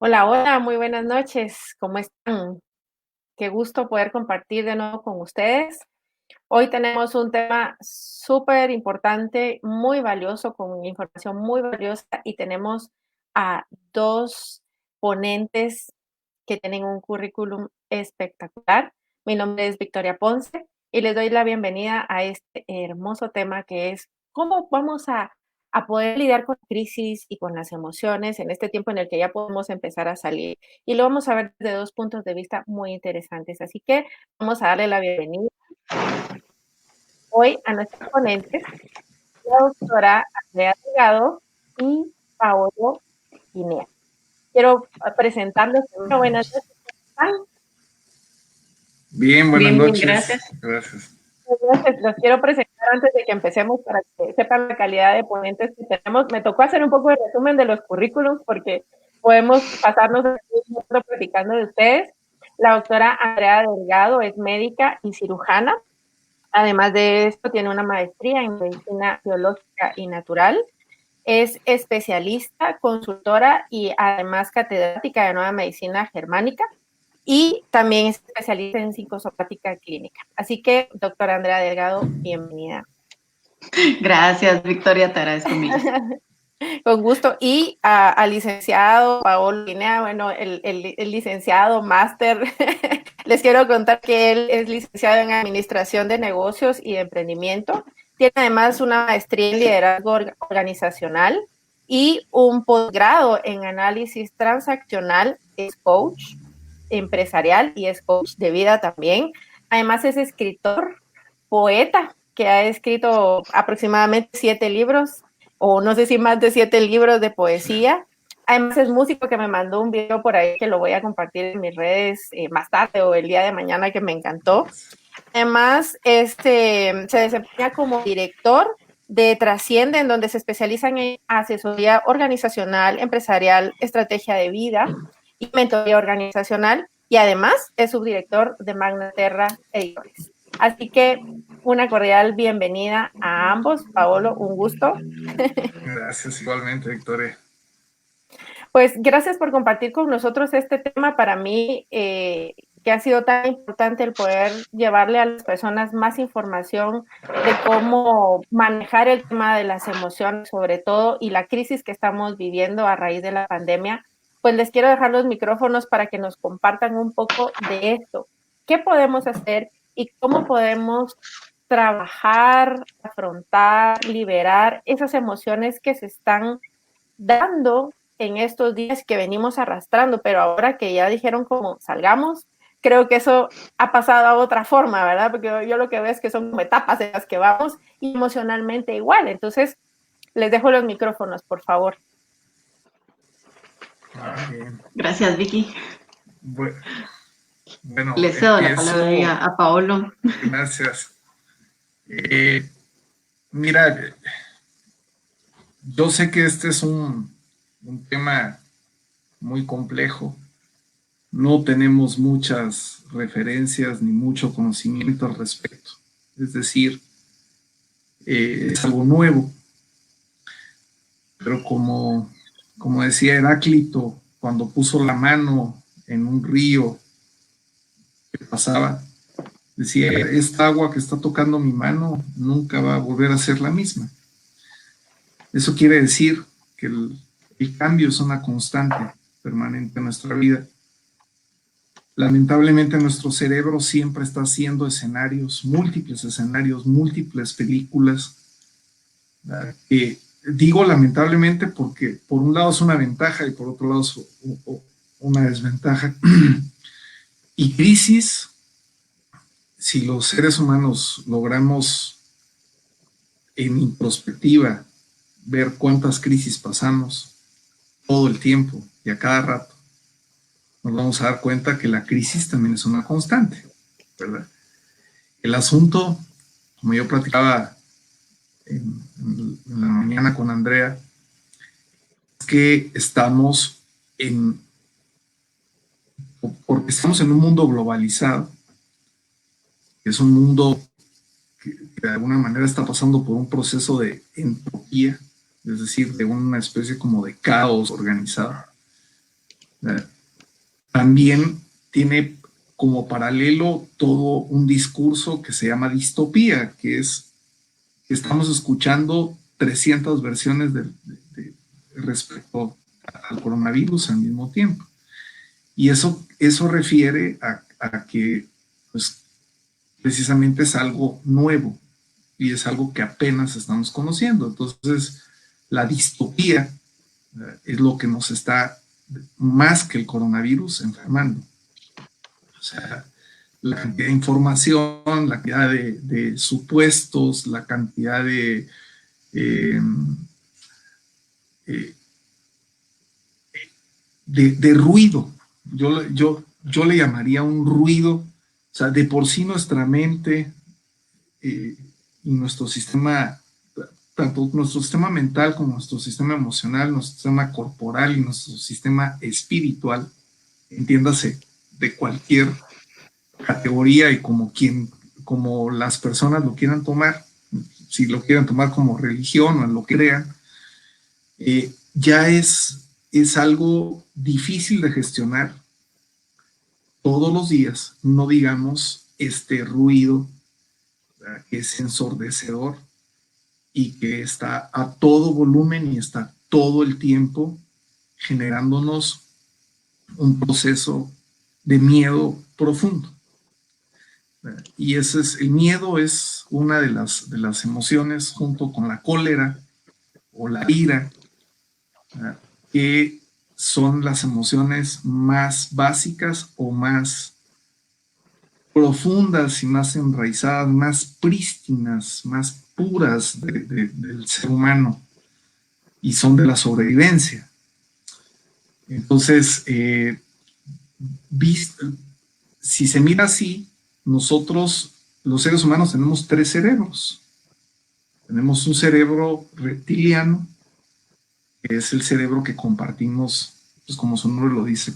Hola, hola, muy buenas noches. ¿Cómo están? Qué gusto poder compartir de nuevo con ustedes. Hoy tenemos un tema súper importante, muy valioso, con información muy valiosa y tenemos a dos ponentes que tienen un currículum espectacular. Mi nombre es Victoria Ponce y les doy la bienvenida a este hermoso tema que es cómo vamos a poder lidiar con la crisis y con las emociones en este tiempo en el que ya podemos empezar a salir. Y lo vamos a ver desde dos puntos de vista muy interesantes. Así que vamos a darle la bienvenida hoy a nuestros ponentes, la doctora Andrea Delgado y Paolo Guinea. Quiero presentarlos primero. Buenas noches. ¿Cómo están? Bien, buenas Bien, bien, noches. gracias. Gracias. Gracias. Los quiero presentar antes de que empecemos para que sepan la calidad de ponentes que tenemos. Me tocó hacer un poco de resumen de los currículums porque podemos pasarnos el tiempo platicando de ustedes. La doctora Andrea Delgado es médica y cirujana. Además de esto, tiene una maestría en medicina biológica y natural. Es especialista, consultora y además catedrática de nueva medicina germánica y también es especialista en psicosomática clínica. Así que, doctora Andrea Delgado, bienvenida. Gracias, Victoria, te agradezco mil. Con gusto. Y al licenciado Paolo Guinea, bueno, el licenciado máster, les quiero contar que él es licenciado en Administración de Negocios y de Emprendimiento. Tiene además una maestría en Liderazgo Organizacional y un posgrado en Análisis Transaccional. Es coach empresarial y es coach de vida también. Además es escritor, poeta, que ha escrito aproximadamente 7 libros, o no sé si más de 7 libros de poesía. Además es músico, que me mandó un video por ahí que lo voy a compartir en mis redes más tarde o el día de mañana, que me encantó. Además, se desempeña como director de Trasciende, en donde se especializan en asesoría organizacional, empresarial, estrategia de vida y mentoría organizacional. Y además es subdirector de Magnaterra Editores. Así que una cordial bienvenida a ambos. Paolo, un gusto. Gracias igualmente, Victoria. Pues gracias por compartir con nosotros este tema. Para mí, que ha sido tan importante el poder llevarle a las personas más información de cómo manejar el tema de las emociones, sobre todo, y la crisis que estamos viviendo a raíz de la pandemia. Pues les quiero dejar los micrófonos para que nos compartan un poco de esto. ¿Qué podemos hacer y cómo podemos trabajar, afrontar, liberar esas emociones que se están dando en estos días, que venimos arrastrando, pero ahora que ya dijeron como salgamos, creo que eso ha pasado a otra forma, ¿verdad? Porque yo lo que veo es que son como etapas en las que vamos y emocionalmente igual. Entonces, les dejo los micrófonos, por favor. Bien. Gracias, Vicky. Bueno, Le cedo la palabra ahí empiezo. a Paolo. Gracias. Eh, Mira, yo sé que este es un tema muy complejo. No tenemos muchas referencias ni mucho conocimiento al respecto. Es decir, es algo nuevo. Pero como decía Heráclito, cuando puso la mano en un río que pasaba, decía, esta agua que está tocando mi mano nunca va a volver a ser la misma. Eso quiere decir que el cambio es una constante permanente en nuestra vida. Lamentablemente nuestro cerebro siempre está haciendo escenarios, múltiples películas, que digo lamentablemente porque por un lado es una ventaja y por otro lado es una desventaja. Y crisis, si los seres humanos logramos en introspectiva ver cuántas crisis pasamos todo el tiempo y a cada rato, nos vamos a dar cuenta que la crisis también es una constante, ¿verdad? El asunto, como yo platicaba en la mañana con Andrea, es que porque estamos en un mundo globalizado, que es un mundo que de alguna manera está pasando por un proceso de entropía, es decir, de una especie como de caos organizado. También tiene como paralelo todo un discurso que se llama distopía, que es que estamos escuchando 300 versiones respecto al coronavirus al mismo tiempo. Y eso refiere a que pues, precisamente es algo nuevo y es algo que apenas estamos conociendo. Entonces, la distopía es lo que nos está, más que el coronavirus, enfermando. O sea, la cantidad de información, la cantidad de supuestos, la cantidad de ruido. Yo le llamaría un ruido. O sea, de por sí nuestra mente y nuestro sistema, tanto nuestro sistema mental como nuestro sistema emocional, nuestro sistema corporal y nuestro sistema espiritual, entiéndase, de cualquier categoría y como las personas lo quieran tomar, si lo quieren tomar como religión o en lo que crean, ya es algo difícil de gestionar todos los días, no digamos este ruido que es ensordecedor y que está a todo volumen y está todo el tiempo generándonos un proceso de miedo profundo. Y el miedo es una de las emociones junto con la cólera o la ira, que son las emociones más básicas o más profundas y más enraizadas, más prístinas, más puras del ser humano, y son de la sobrevivencia. Entonces, si se mira así, nosotros, los seres humanos, tenemos 3 cerebros. Tenemos un cerebro reptiliano, que es el cerebro que compartimos, pues como su nombre lo dice,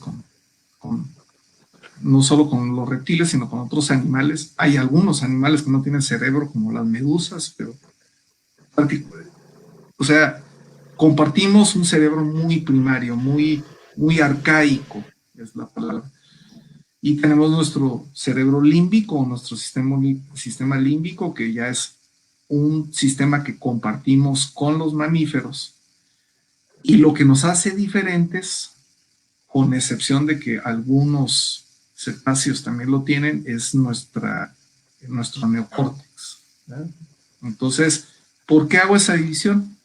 no solo con los reptiles, sino con otros animales. Hay algunos animales que no tienen cerebro, como las medusas, pero, o sea, compartimos un cerebro muy primario, muy arcaico, es la palabra. Y tenemos nuestro cerebro límbico, nuestro sistema límbico, que ya es un sistema que compartimos con los mamíferos. Y lo que nos hace diferentes, con excepción de que algunos cetáceos también lo tienen, es nuestro neocórtex, ¿verdad? Entonces, ¿por qué hago esa división?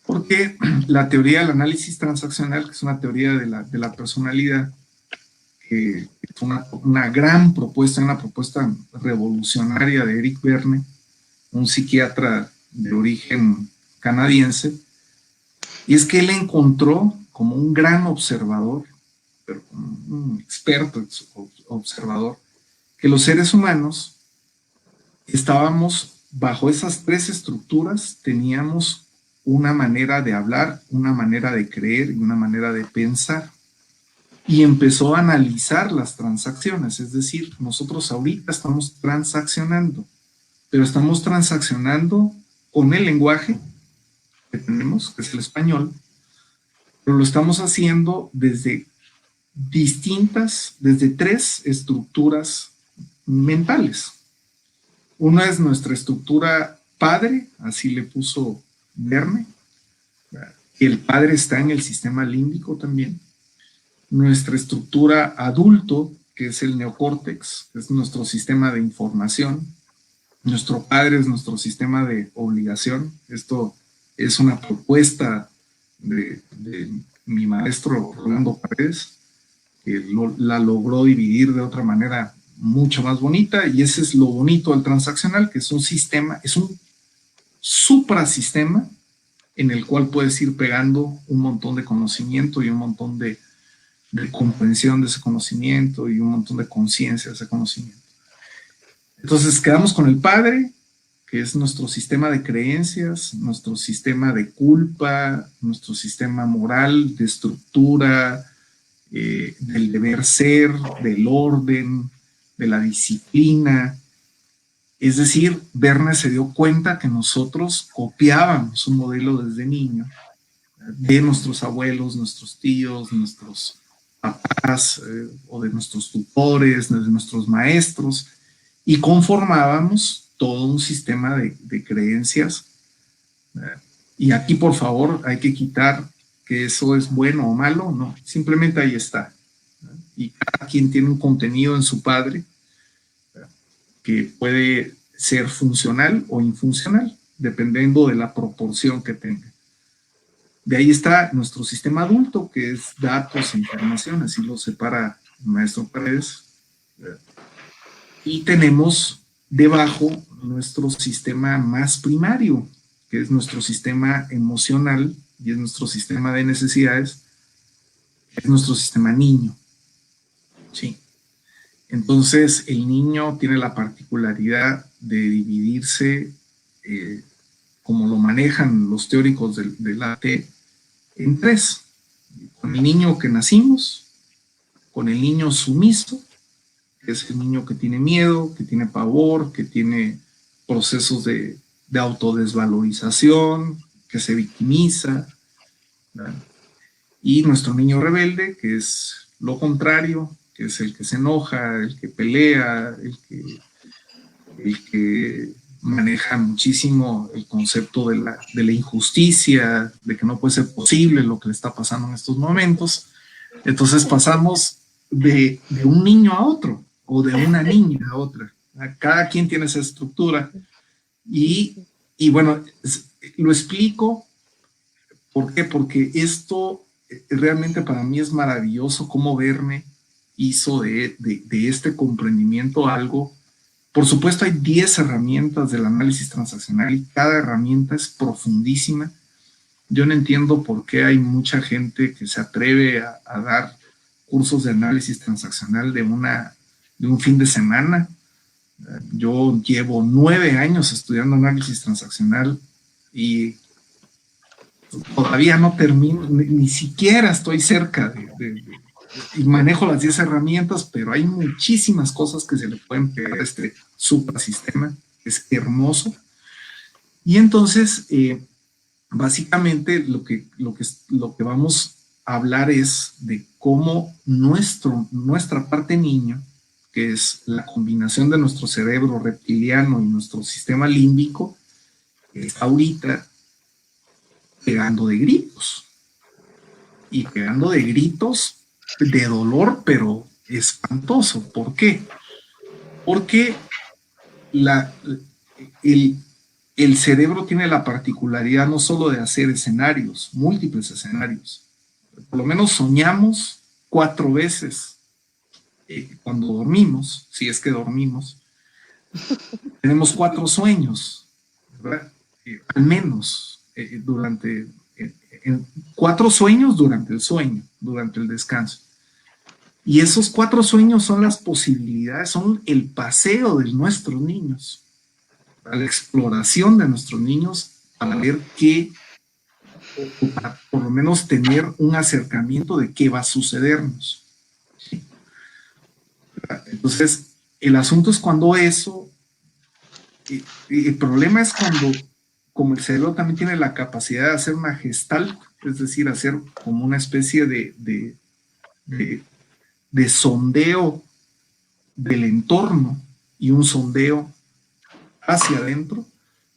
Porque la teoría del análisis transaccional, que es una teoría de la personalidad, que es una gran propuesta, una propuesta revolucionaria de Eric Berne, un psiquiatra de origen canadiense, y es que él encontró como un gran observador, pero como un experto observador, que los seres humanos estábamos bajo esas 3 estructuras, teníamos una manera de hablar, una manera de creer y una manera de pensar. Y empezó a analizar las transacciones, es decir, nosotros ahorita estamos transaccionando, pero estamos transaccionando con el lenguaje que tenemos, que es el español, pero lo estamos haciendo desde 3 estructuras mentales. Una es nuestra estructura padre, así le puso Verne, y el padre está en el sistema límbico también. Nuestra estructura adulto, que es el neocórtex, que es nuestro sistema de información. Nuestro padre es nuestro sistema de obligación. Esto es una propuesta de mi maestro Rolando Paredes, que la logró dividir de otra manera mucho más bonita, y ese es lo bonito del transaccional, que es un sistema, es un suprasistema en el cual puedes ir pegando un montón de conocimiento y un montón de comprensión de ese conocimiento y un montón de conciencia de ese conocimiento. Entonces quedamos con el padre, que es nuestro sistema de creencias, nuestro sistema de culpa, nuestro sistema moral, de estructura, del deber ser, del orden, de la disciplina. Es decir, Verne se dio cuenta que nosotros copiábamos un modelo desde niño, de nuestros abuelos, nuestros tíos, nuestros papás, o de nuestros tutores, de nuestros maestros, y conformábamos todo un sistema de creencias. Y aquí, por favor, hay que quitar que eso es bueno o malo, no, simplemente ahí está. Y cada quien tiene un contenido en su padre que puede ser funcional o infuncional, dependiendo de la proporción que tenga. De ahí está nuestro sistema adulto, que es datos e información, así lo separa el maestro Paredes. Y tenemos debajo nuestro sistema más primario, que es nuestro sistema emocional y es nuestro sistema de necesidades, es nuestro sistema niño. Sí. Entonces, el niño tiene la particularidad de dividirse, como lo manejan los teóricos del AT, en tres. Con el niño que nacimos, con el niño sumiso, que es el niño que tiene miedo, que tiene pavor, que tiene procesos de autodesvalorización, que se victimiza, ¿verdad? Y nuestro niño rebelde, que es lo contrario, que es el que se enoja, el que pelea, el que maneja muchísimo el concepto de la injusticia, de que no puede ser posible lo que le está pasando en estos momentos. Entonces pasamos de un niño a otro, o de una niña a otra. Cada quien tiene esa estructura. Y bueno, lo explico. ¿Por qué? Porque esto realmente para mí es maravilloso, cómo verme hizo de este comprendimiento algo. Por supuesto, hay 10 herramientas del análisis transaccional y cada herramienta es profundísima. Yo no entiendo por qué hay mucha gente que se atreve a dar cursos de análisis transaccional de un fin de semana. Yo llevo 9 años estudiando análisis transaccional y todavía no termino, ni siquiera estoy cerca y manejo las 10 herramientas, pero hay muchísimas cosas que se le pueden pegar a este suprasistema, es hermoso. Y entonces, básicamente lo que vamos a hablar es de cómo nuestra parte niño, que es la combinación de nuestro cerebro reptiliano y nuestro sistema límbico, está ahorita pegando de gritos. Y pegando de gritos de dolor, pero espantoso. ¿Por qué? Porque el cerebro tiene la particularidad no solo de hacer escenarios, múltiples escenarios. Por lo menos soñamos 4 veces cuando dormimos, si es que dormimos. Tenemos 4 sueños, ¿verdad? Al menos durante 4 sueños durante el sueño, durante el descanso. Y esos 4 sueños son las posibilidades, son el paseo de nuestros niños, la exploración de nuestros niños para ver qué, o para por lo menos tener un acercamiento de qué va a sucedernos. ¿Sí? Entonces, el asunto es cuando eso, el problema es cuando, como el cerebro también tiene la capacidad de hacer una gestalt, es decir, hacer como una especie de sondeo del entorno y un sondeo hacia adentro,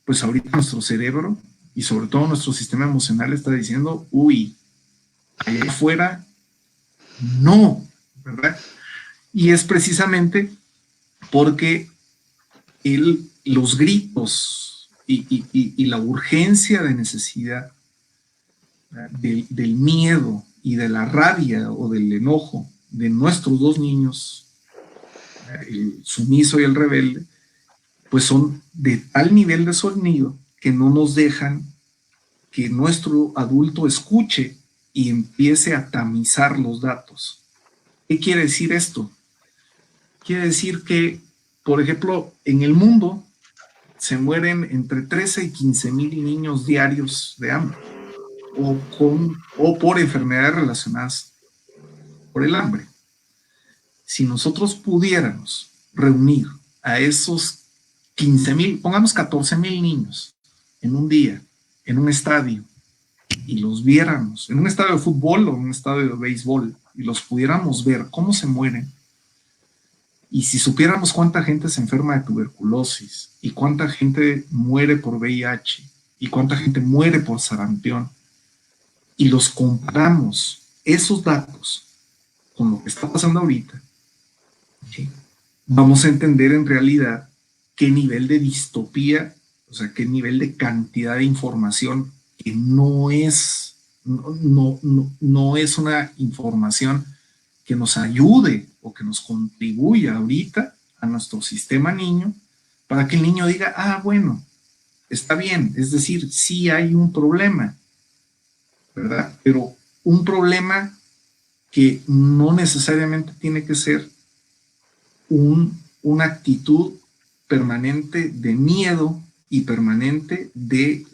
pues ahorita nuestro cerebro y sobre todo nuestro sistema emocional está diciendo, uy, allá afuera no, ¿verdad? Y es precisamente porque los gritos y la urgencia de necesidad del miedo y de la rabia o del enojo de nuestros 2 niños, el sumiso y el rebelde, pues son de tal nivel de sonido que no nos dejan que nuestro adulto escuche y empiece a tamizar los datos. ¿Qué quiere decir esto? Quiere decir que, por ejemplo, en el mundo se mueren entre 13 y 15 mil niños diarios de hambre o por enfermedades relacionadas por el hambre. Si nosotros pudiéramos reunir a esos 15 mil, pongamos 14 mil niños en un día, en un estadio, y los viéramos en un estadio de fútbol o en un estadio de béisbol y los pudiéramos ver cómo se mueren, y si supiéramos cuánta gente se enferma de tuberculosis y cuánta gente muere por VIH y cuánta gente muere por sarampión, y los comparamos esos datos con lo que está pasando ahorita, ¿sí?, vamos a entender en realidad qué nivel de distopía, o sea, qué nivel de cantidad de información que no es una información que nos ayude o que nos contribuya ahorita a nuestro sistema niño, para que el niño diga, ah, bueno, está bien, es decir, sí hay un problema, ¿verdad? Pero un problema que no necesariamente tiene que ser una actitud permanente de miedo y permanente de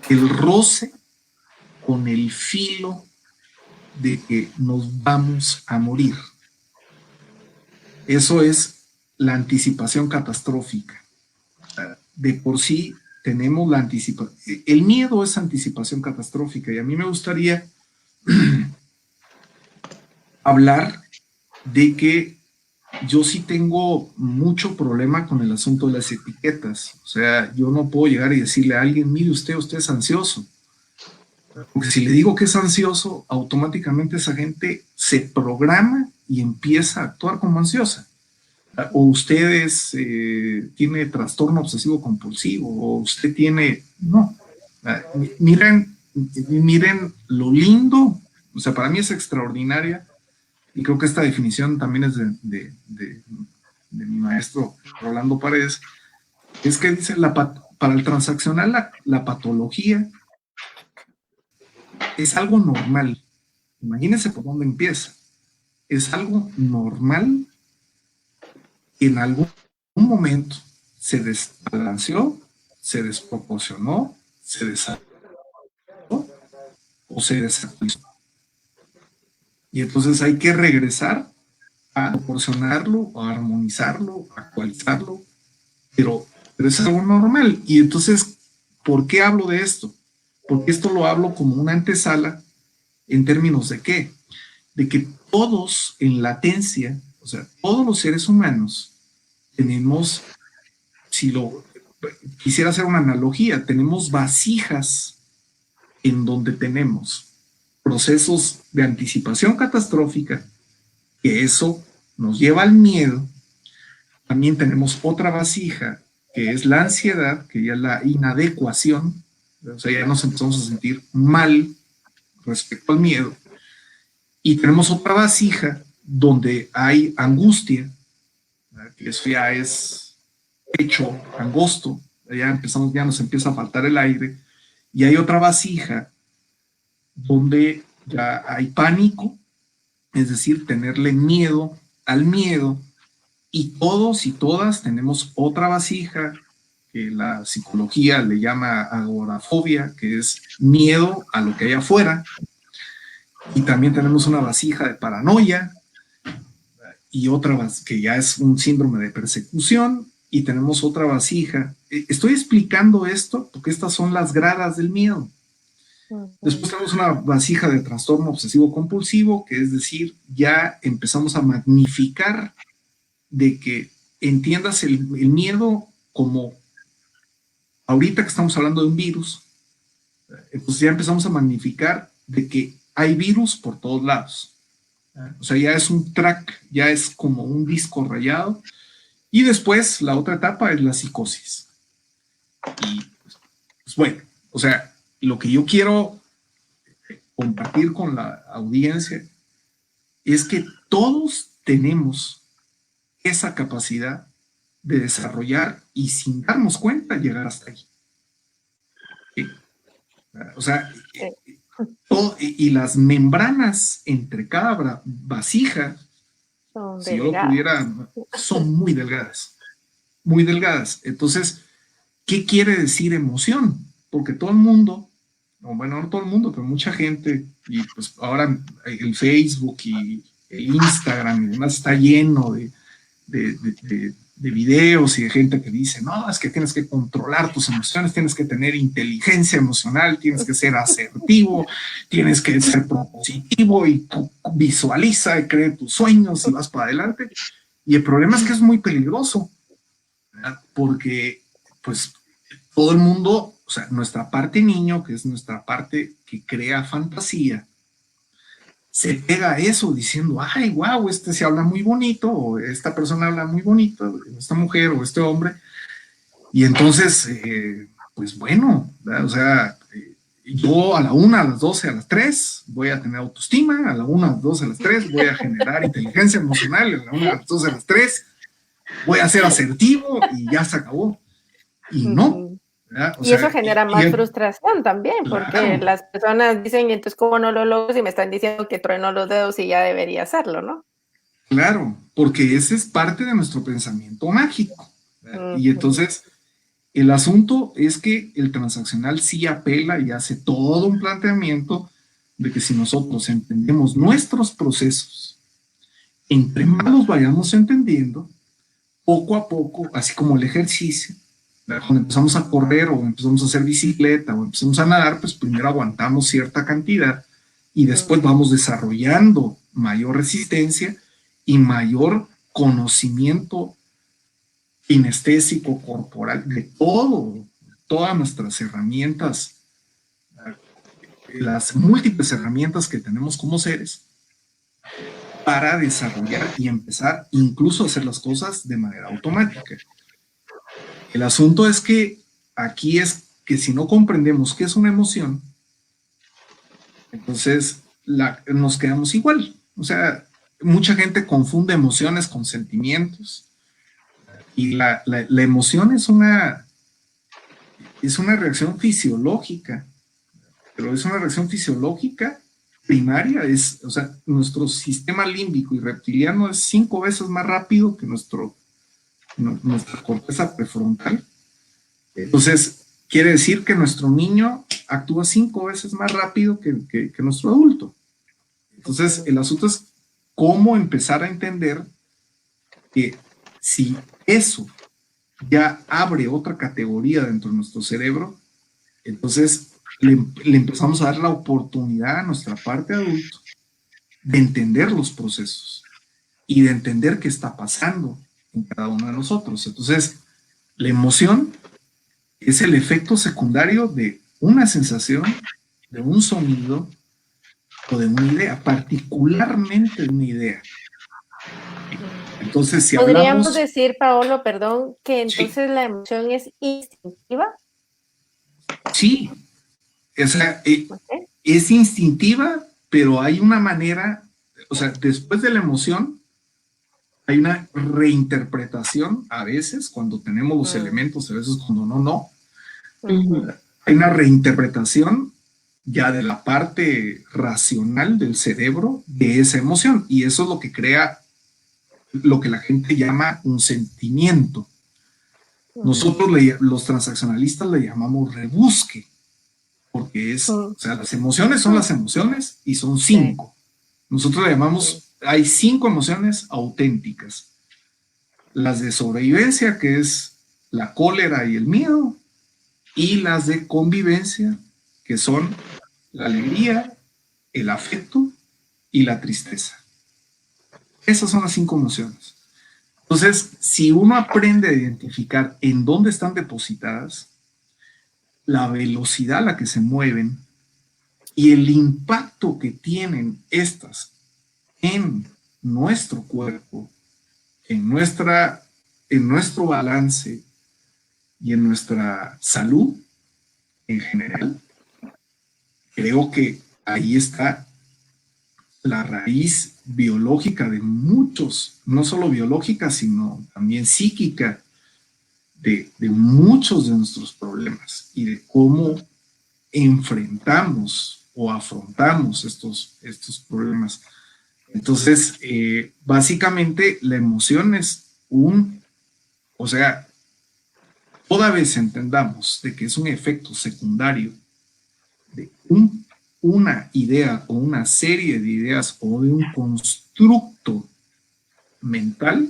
el roce con el filo de que nos vamos a morir. Eso es la anticipación catastrófica. De por sí tenemos la anticipación. El miedo es anticipación catastrófica, y a mí me gustaría hablar de que yo sí tengo mucho problema con el asunto de las etiquetas. O sea, yo no puedo llegar y decirle a alguien, mire usted es ansioso. Porque si le digo que es ansioso, automáticamente esa gente se programa y empieza a actuar como ansiosa. O usted tiene trastorno obsesivo compulsivo, o usted tiene... No. Miren lo lindo, o sea, para mí es extraordinaria, y creo que esta definición también es de mi maestro Rolando Paredes, es que dice, para el transaccional la patología es algo normal. Imagínense por dónde empieza. Es algo normal que en algún momento se desbalanceó, se desproporcionó, se desarrolló o se desactualizó. Y entonces hay que regresar a proporcionarlo, a armonizarlo, a actualizarlo, pero es algo normal. Y entonces, ¿por qué hablo de esto? Porque esto lo hablo como una antesala en términos de ¿qué? De que todos en latencia, o sea, todos los seres humanos tenemos, si lo quisiera hacer una analogía, tenemos vasijas en donde tenemos procesos de anticipación catastrófica, que eso nos lleva al miedo. También tenemos otra vasija, que es la ansiedad, que ya es la inadecuación, o sea, ya nos empezamos a sentir mal respecto al miedo. Y tenemos otra vasija donde hay angustia, ¿verdad?, que eso ya es pecho angosto, ya nos empieza a faltar el aire. Y hay otra vasija donde ya hay pánico, es decir, tenerle miedo al miedo, y todos y todas tenemos otra vasija que la psicología le llama agorafobia, que es miedo a lo que hay afuera, y también tenemos una vasija de paranoia, y otra que ya es un síndrome de persecución, y tenemos otra vasija. Estoy explicando esto porque estas son las gradas del miedo. Después tenemos una vasija de trastorno obsesivo compulsivo, que es decir, ya empezamos a magnificar de que entiendas el miedo como, ahorita que estamos hablando de un virus, entonces ya empezamos a magnificar de que hay virus por todos lados. O sea, ya es un track, ya es como un disco rayado. Y después la otra etapa es la psicosis. Y pues bueno, o sea, lo que yo quiero compartir con la audiencia es que todos tenemos esa capacidad de desarrollar y sin darnos cuenta llegar hasta ahí. ¿Sí? O sea, y las membranas entre cada vasija, si yo lo pudiera, son muy delgadas, muy delgadas. Entonces, ¿qué quiere decir emoción? Porque todo el mundo, bueno, no todo el mundo, pero mucha gente, y pues ahora el Facebook y el Instagram y demás está lleno de videos y de gente que dice, no, es que tienes que controlar tus emociones, tienes que tener inteligencia emocional, tienes que ser asertivo, tienes que ser propositivo y visualiza y cree tus sueños y vas para adelante. Y el problema es que es muy peligroso, ¿verdad? Porque pues todo el mundo, o sea, nuestra parte niño, que es nuestra parte que crea fantasía, se pega a eso diciendo, ay, wow, este se habla muy bonito, o esta persona habla muy bonito, esta mujer o este hombre, y entonces, pues bueno, ¿verdad? O sea, yo a la 1, a las 12, a las 3 voy a tener autoestima, a la 1, a las 12, a las 3 voy a generar inteligencia emocional, a la 1, a las 12, a las 3 voy a ser asertivo y ya se acabó. Y no. O y sea, eso genera más frustración también, porque las personas dicen, entonces, ¿cómo no lo logro si me están diciendo que trueno los dedos y ya debería hacerlo, no? Claro, porque ese es parte de nuestro pensamiento mágico. Y entonces, el asunto es que el transaccional sí apela y hace todo un planteamiento de que si nosotros entendemos nuestros procesos, entre más los vayamos entendiendo, poco a poco, así como el ejercicio, cuando empezamos a correr o empezamos a hacer bicicleta o empezamos a nadar, pues primero aguantamos cierta cantidad y después vamos desarrollando mayor resistencia y mayor conocimiento kinestésico, corporal, de todo, todas nuestras herramientas, las múltiples herramientas que tenemos como seres para desarrollar y empezar incluso a hacer las cosas de manera automática. El asunto es que aquí es que si no comprendemos qué es una emoción, entonces nos quedamos igual. O sea, mucha gente confunde emociones con sentimientos y la emoción es una reacción fisiológica, pero es una reacción fisiológica primaria. O sea, nuestro sistema límbico y reptiliano es 5 veces más rápido que nuestra corteza prefrontal. Entonces, quiere decir que nuestro niño actúa 5 veces más rápido que nuestro adulto. Entonces, el asunto es cómo empezar a entender que si eso ya abre otra categoría dentro de nuestro cerebro, entonces le empezamos a dar la oportunidad a nuestra parte adulto de entender los procesos y de entender qué está pasando en cada uno de nosotros. Entonces, la emoción es el efecto secundario de una sensación, de un sonido o de una idea, particularmente de una idea. Entonces, si ¿podríamos decir, Paolo, perdón, que entonces sí, la emoción es instintiva? Sí, o sea, es instintiva, pero hay una manera, o sea, después de la emoción, hay una reinterpretación a veces cuando tenemos los elementos, a veces cuando no. Hay una reinterpretación ya de la parte racional del cerebro de esa emoción, y eso es lo que crea lo que la gente llama un sentimiento. Nosotros, los transaccionalistas, le llamamos rebusque, porque o sea, las emociones son las emociones y son 5. Nosotros le llamamos, hay 5 emociones auténticas. Las de sobrevivencia, que es la cólera y el miedo, y las de convivencia, que son la alegría, el afecto y la tristeza. Esas son las 5 emociones. Entonces, si uno aprende a identificar en dónde están depositadas, la velocidad a la que se mueven y el impacto que tienen estas en nuestro cuerpo, en nuestro balance y en nuestra salud en general, creo que ahí está la raíz biológica de muchos, no solo biológica, sino también psíquica, de muchos de nuestros problemas y de cómo enfrentamos o afrontamos estos problemas. Entonces, básicamente la emoción es o sea, toda vez entendamos de que es un efecto secundario de una idea o una serie de ideas o de un constructo mental,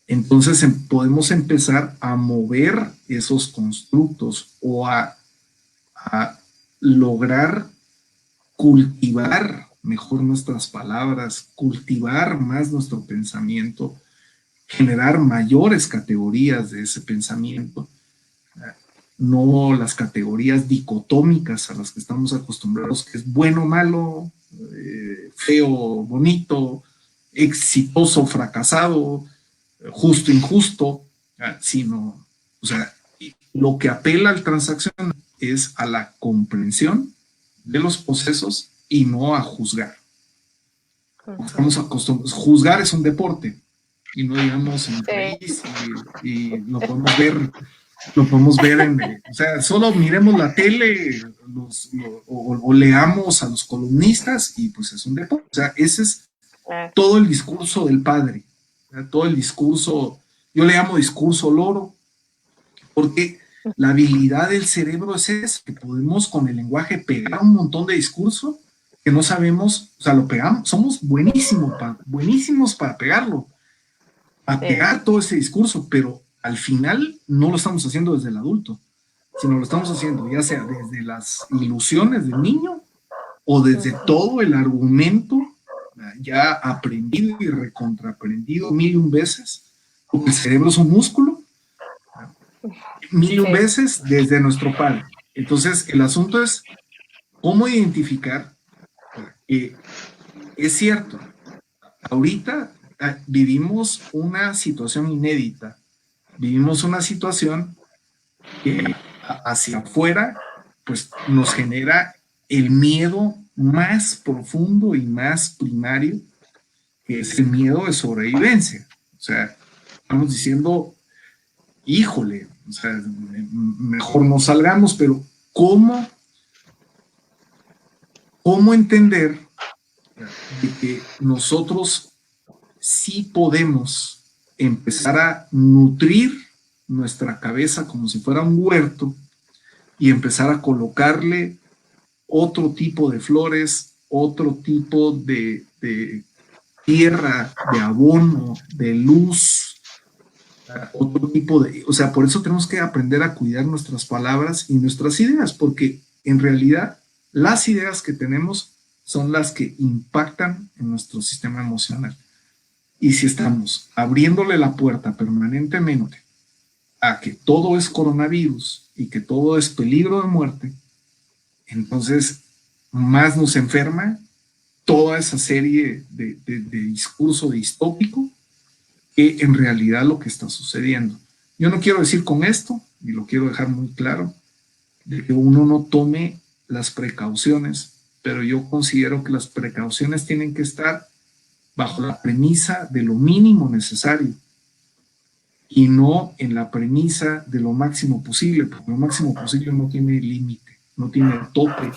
entonces podemos empezar a mover esos constructos o a lograr cultivar mejor nuestras palabras, cultivar más nuestro pensamiento, generar mayores categorías de ese pensamiento, no las categorías dicotómicas a las que estamos acostumbrados, que es bueno, malo, feo, bonito, exitoso, fracasado, justo, injusto, sino, o sea, lo que apela al transaccional es a la comprensión de los procesos y no a juzgar. Estamos acostumbrados, juzgar es un deporte y no digamos en el país y lo podemos ver o sea, solo miremos la tele o leamos a los columnistas y pues es un deporte. O sea, ese es todo el discurso del padre, todo el discurso, yo le llamo discurso loro, porque la habilidad del cerebro es esa, que podemos con el lenguaje pegar un montón de discurso que no sabemos, o sea, lo pegamos, somos buenísimos para pegarlo, para pegar todo ese discurso, pero al final no lo estamos haciendo desde el adulto, sino lo estamos haciendo ya sea desde las ilusiones del niño o desde todo el argumento ya aprendido y recontraaprendido 1001 veces, porque el cerebro es un músculo, 1001 veces desde nuestro padre. Entonces, el asunto es cómo identificar que es cierto, ahorita vivimos una situación inédita, vivimos una situación que hacia afuera pues nos genera el miedo más profundo y más primario, que es el miedo de sobrevivencia. O sea, estamos diciendo, híjole, o sea, mejor no salgamos, pero ¿cómo entender de que nosotros sí podemos empezar a nutrir nuestra cabeza como si fuera un huerto y empezar a colocarle otro tipo de flores, otro tipo de tierra, de abono, de luz, otro tipo de... O sea, por eso tenemos que aprender a cuidar nuestras palabras y nuestras ideas, porque en realidad las ideas que tenemos son las que impactan en nuestro sistema emocional. Y si estamos abriéndole la puerta permanentemente a que todo es coronavirus y que todo es peligro de muerte, entonces más nos enferma toda esa serie de discurso distópico que en realidad lo que está sucediendo. Yo no quiero decir con esto, y lo quiero dejar muy claro, de que uno no tome las precauciones, pero yo considero que las precauciones tienen que estar bajo la premisa de lo mínimo necesario y no en la premisa de lo máximo posible, porque lo máximo posible no tiene límite, no tiene tope.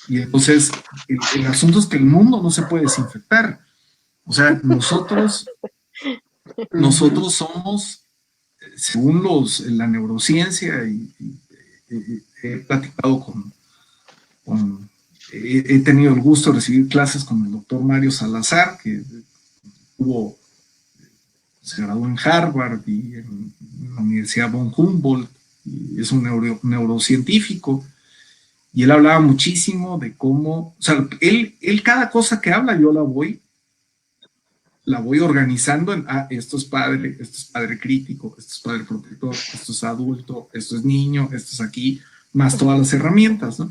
Y entonces el asunto es que el mundo no se puede desinfectar. O sea, nosotros somos, según la neurociencia, y he platicado he tenido el gusto de recibir clases con el doctor Mario Salazar, que se graduó en Harvard y en la Universidad von Humboldt, y es un neurocientífico, y él hablaba muchísimo de cómo, o sea, él cada cosa que habla yo la voy organizando en, esto es padre crítico, esto es padre protector, esto es adulto, esto es niño, esto es aquí, más todas las herramientas, ¿no?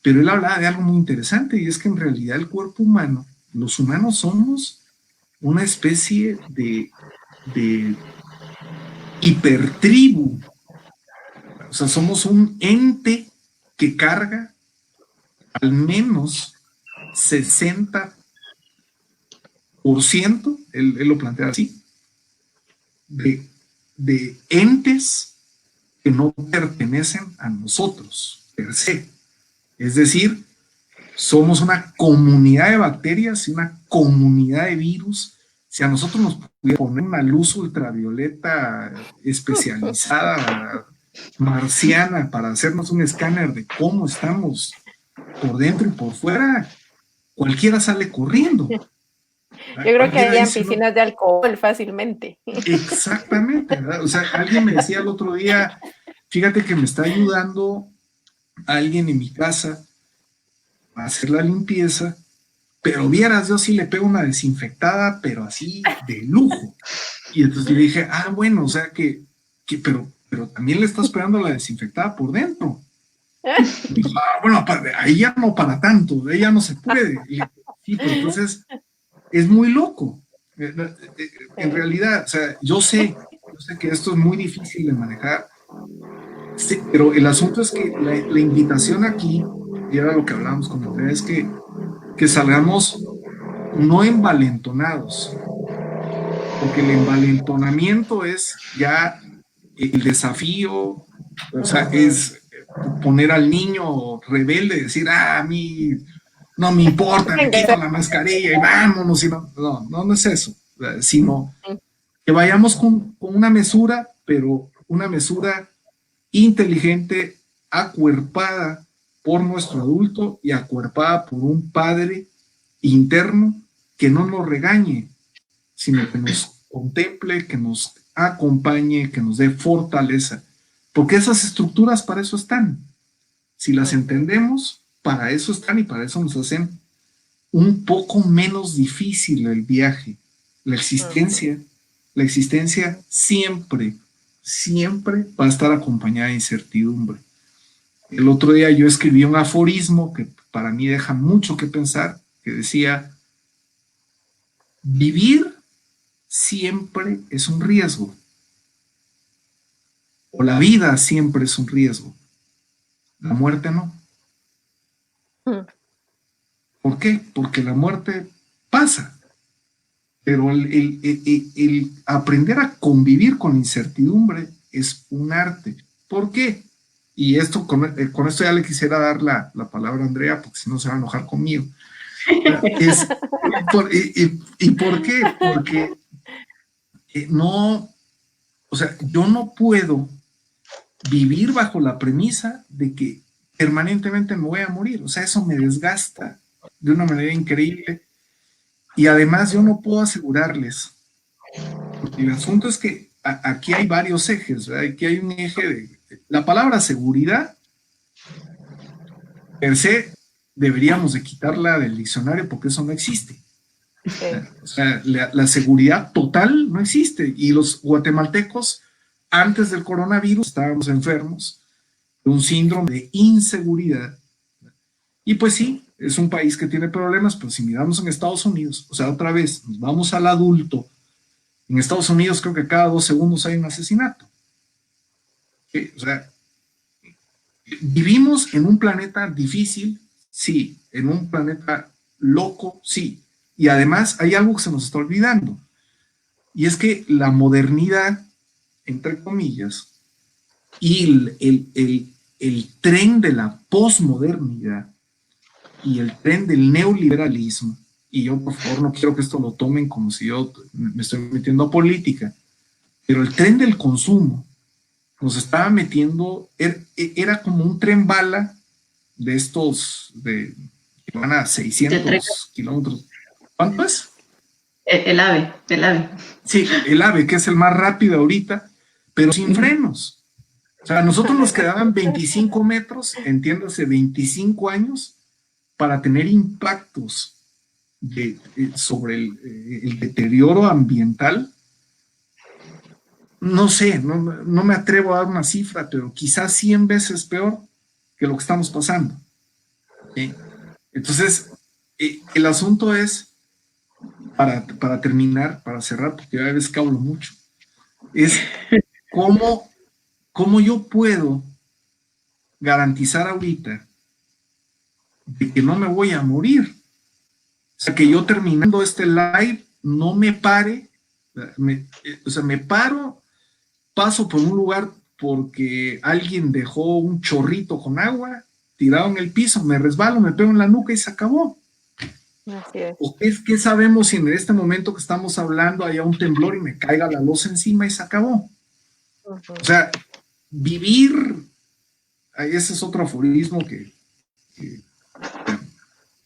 Pero él hablaba de algo muy interesante, y es que en realidad el cuerpo humano, los humanos somos una especie de hipertribu. O sea, somos un ente que carga al menos 60%, él lo plantea así, de entes que no pertenecen a nosotros, per se. Es decir, somos una comunidad de bacterias y una comunidad de virus. Si a nosotros nos pudiera poner una luz ultravioleta especializada, marciana, para hacernos un escáner de cómo estamos por dentro y por fuera, cualquiera sale corriendo. Yo creo que Alguien harían dice, piscinas de alcohol fácilmente. exactamente, ¿verdad? O sea, alguien me decía el otro día, fíjate que me está ayudando alguien en mi casa a hacer la limpieza, pero vieras, yo sí le pego una desinfectada, pero así de lujo. Y entonces le dije, bueno, o sea pero también le estás pegando la desinfectada por dentro. Y dijo, bueno, ahí ya no para tanto, ahí ya no se puede. Y, sí, pero entonces es muy loco. En realidad, o sea, yo sé que esto es muy difícil de manejar, sí, pero el asunto es que la invitación aquí, y era lo que hablábamos con Andrea, es que salgamos no envalentonados, porque el envalentonamiento es ya el desafío, o sea, es poner al niño rebelde, decir, a mí no me importa, me quito la mascarilla y vámonos, y no es eso, sino que vayamos con una mesura, pero una mesura inteligente, acuerpada por nuestro adulto y acuerpada por un padre interno que no nos regañe, sino que nos contemple, que nos acompañe, que nos dé fortaleza, porque esas estructuras para eso están. Si las entendemos, para eso están y para eso nos hacen un poco menos difícil el viaje. La existencia siempre va a estar acompañada de incertidumbre. El otro día yo escribí un aforismo que para mí deja mucho que pensar, que decía, vivir siempre es un riesgo, o la vida siempre es un riesgo, la muerte no. ¿Por qué? Porque la muerte pasa, pero el aprender a convivir con la incertidumbre es un arte. ¿Por qué? Y esto con esto ya le quisiera dar la palabra a Andrea, porque si no se va a enojar conmigo. ¿Y por qué? Porque no, o sea, yo no puedo vivir bajo la premisa de que permanentemente me voy a morir. O sea, eso me desgasta de una manera increíble. Y además yo no puedo asegurarles, porque el asunto es que aquí hay varios ejes, ¿verdad? Aquí hay un eje de la palabra seguridad, per se, deberíamos de quitarla del diccionario porque eso no existe. O sea, la seguridad total no existe. Y los guatemaltecos, antes del coronavirus, estábamos enfermos de un síndrome de inseguridad. Y pues sí, es un país que tiene problemas, pero si miramos en Estados Unidos, o sea, otra vez, nos vamos al adulto. En Estados Unidos creo que cada 2 segundos hay un asesinato. ¿Sí? O sea, vivimos en un planeta difícil, sí, en un planeta loco, sí. Y además hay algo que se nos está olvidando, y es que la modernidad, entre comillas, y el tren de la posmodernidad y el tren del neoliberalismo, y yo por favor no quiero que esto lo tomen como si yo me estoy metiendo a política, pero el tren del consumo nos estaba metiendo, era como un tren bala de estos que van a 600 kilómetros. ¿Cuánto es? El AVE. Sí, el AVE, que es el más rápido ahorita, pero sin frenos. O sea, a nosotros nos quedaban 25 metros, entiéndase, 25 años, para tener impactos sobre el deterioro ambiental. No sé, no me atrevo a dar una cifra, pero quizás 100 veces peor que lo que estamos pasando. ¿Sí? Entonces, el asunto es, para terminar, para cerrar, porque ya ves que hablo mucho, es cómo yo puedo garantizar ahorita de que no me voy a morir. O sea, que yo terminando este live no me pare, o sea, me paro, paso por un lugar porque alguien dejó un chorrito con agua tirado en el piso, me resbalo, me pego en la nuca y se acabó. Así es. ¿O qué sabemos si en este momento que estamos hablando haya un temblor y me caiga la losa encima y se acabó? O sea, vivir, ese es otro aforismo que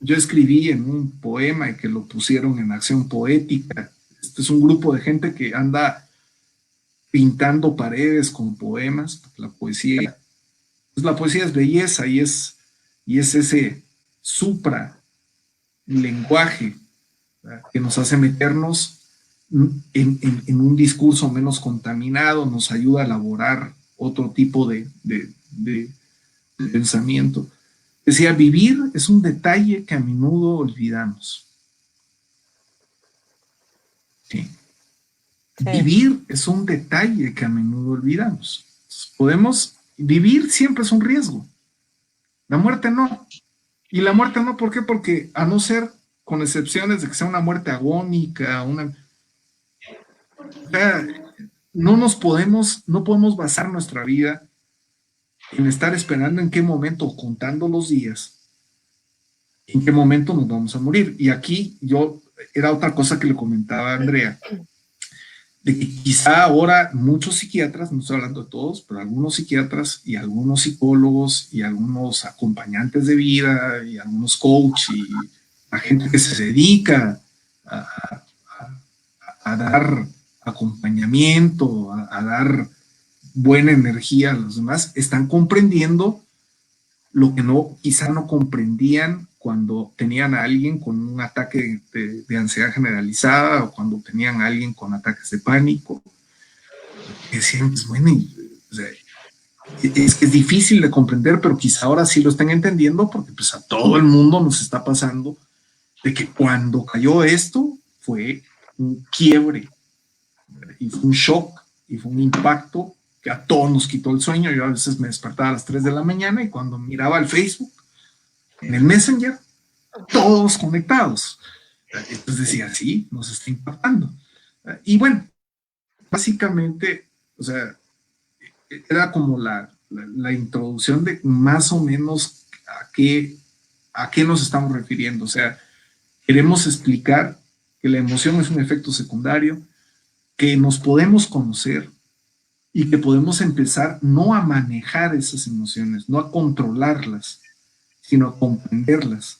yo escribí en un poema y que lo pusieron en Acción Poética. Este es un grupo de gente que anda pintando paredes con poemas. La poesía es belleza y es ese supra lenguaje, ¿verdad?, que nos hace meternos en un discurso menos contaminado, nos ayuda a elaborar otro tipo de pensamiento. Decía, vivir es un detalle que a menudo olvidamos. Sí. Sí. Vivir es un detalle que a menudo olvidamos. Entonces, vivir siempre es un riesgo. La muerte no. Y la muerte no, ¿por qué? Porque a no ser, con excepciones de que sea una muerte agónica, o sea, no podemos basar nuestra vida en estar esperando en qué momento, contando los días, en qué momento nos vamos a morir. Y aquí era otra cosa que le comentaba a Andrea, de que quizá ahora muchos psiquiatras, no estoy hablando de todos, pero algunos psiquiatras y algunos psicólogos y algunos acompañantes de vida y algunos coach y la gente que se dedica a dar acompañamiento, a dar buena energía a los demás, están comprendiendo lo que quizá no comprendían cuando tenían a alguien con un ataque de ansiedad generalizada o cuando tenían a alguien con ataques de pánico. Decían, pues bueno, o sea, es difícil de comprender, pero quizá ahora sí lo están entendiendo porque pues a todo el mundo nos está pasando de que cuando cayó esto fue un quiebre y fue un shock y fue un impacto que a todos nos quitó el sueño. Yo a veces me despertaba a las 3 de la mañana y cuando miraba el Facebook, en el Messenger, todos conectados. Entonces decía, sí, nos está impactando. Y bueno, básicamente, o sea, era como la introducción de más o menos a qué nos estamos refiriendo. O sea, queremos explicar que la emoción es un efecto secundario, que nos podemos conocer y que podemos empezar no a manejar esas emociones, no a controlarlas, sino a comprenderlas.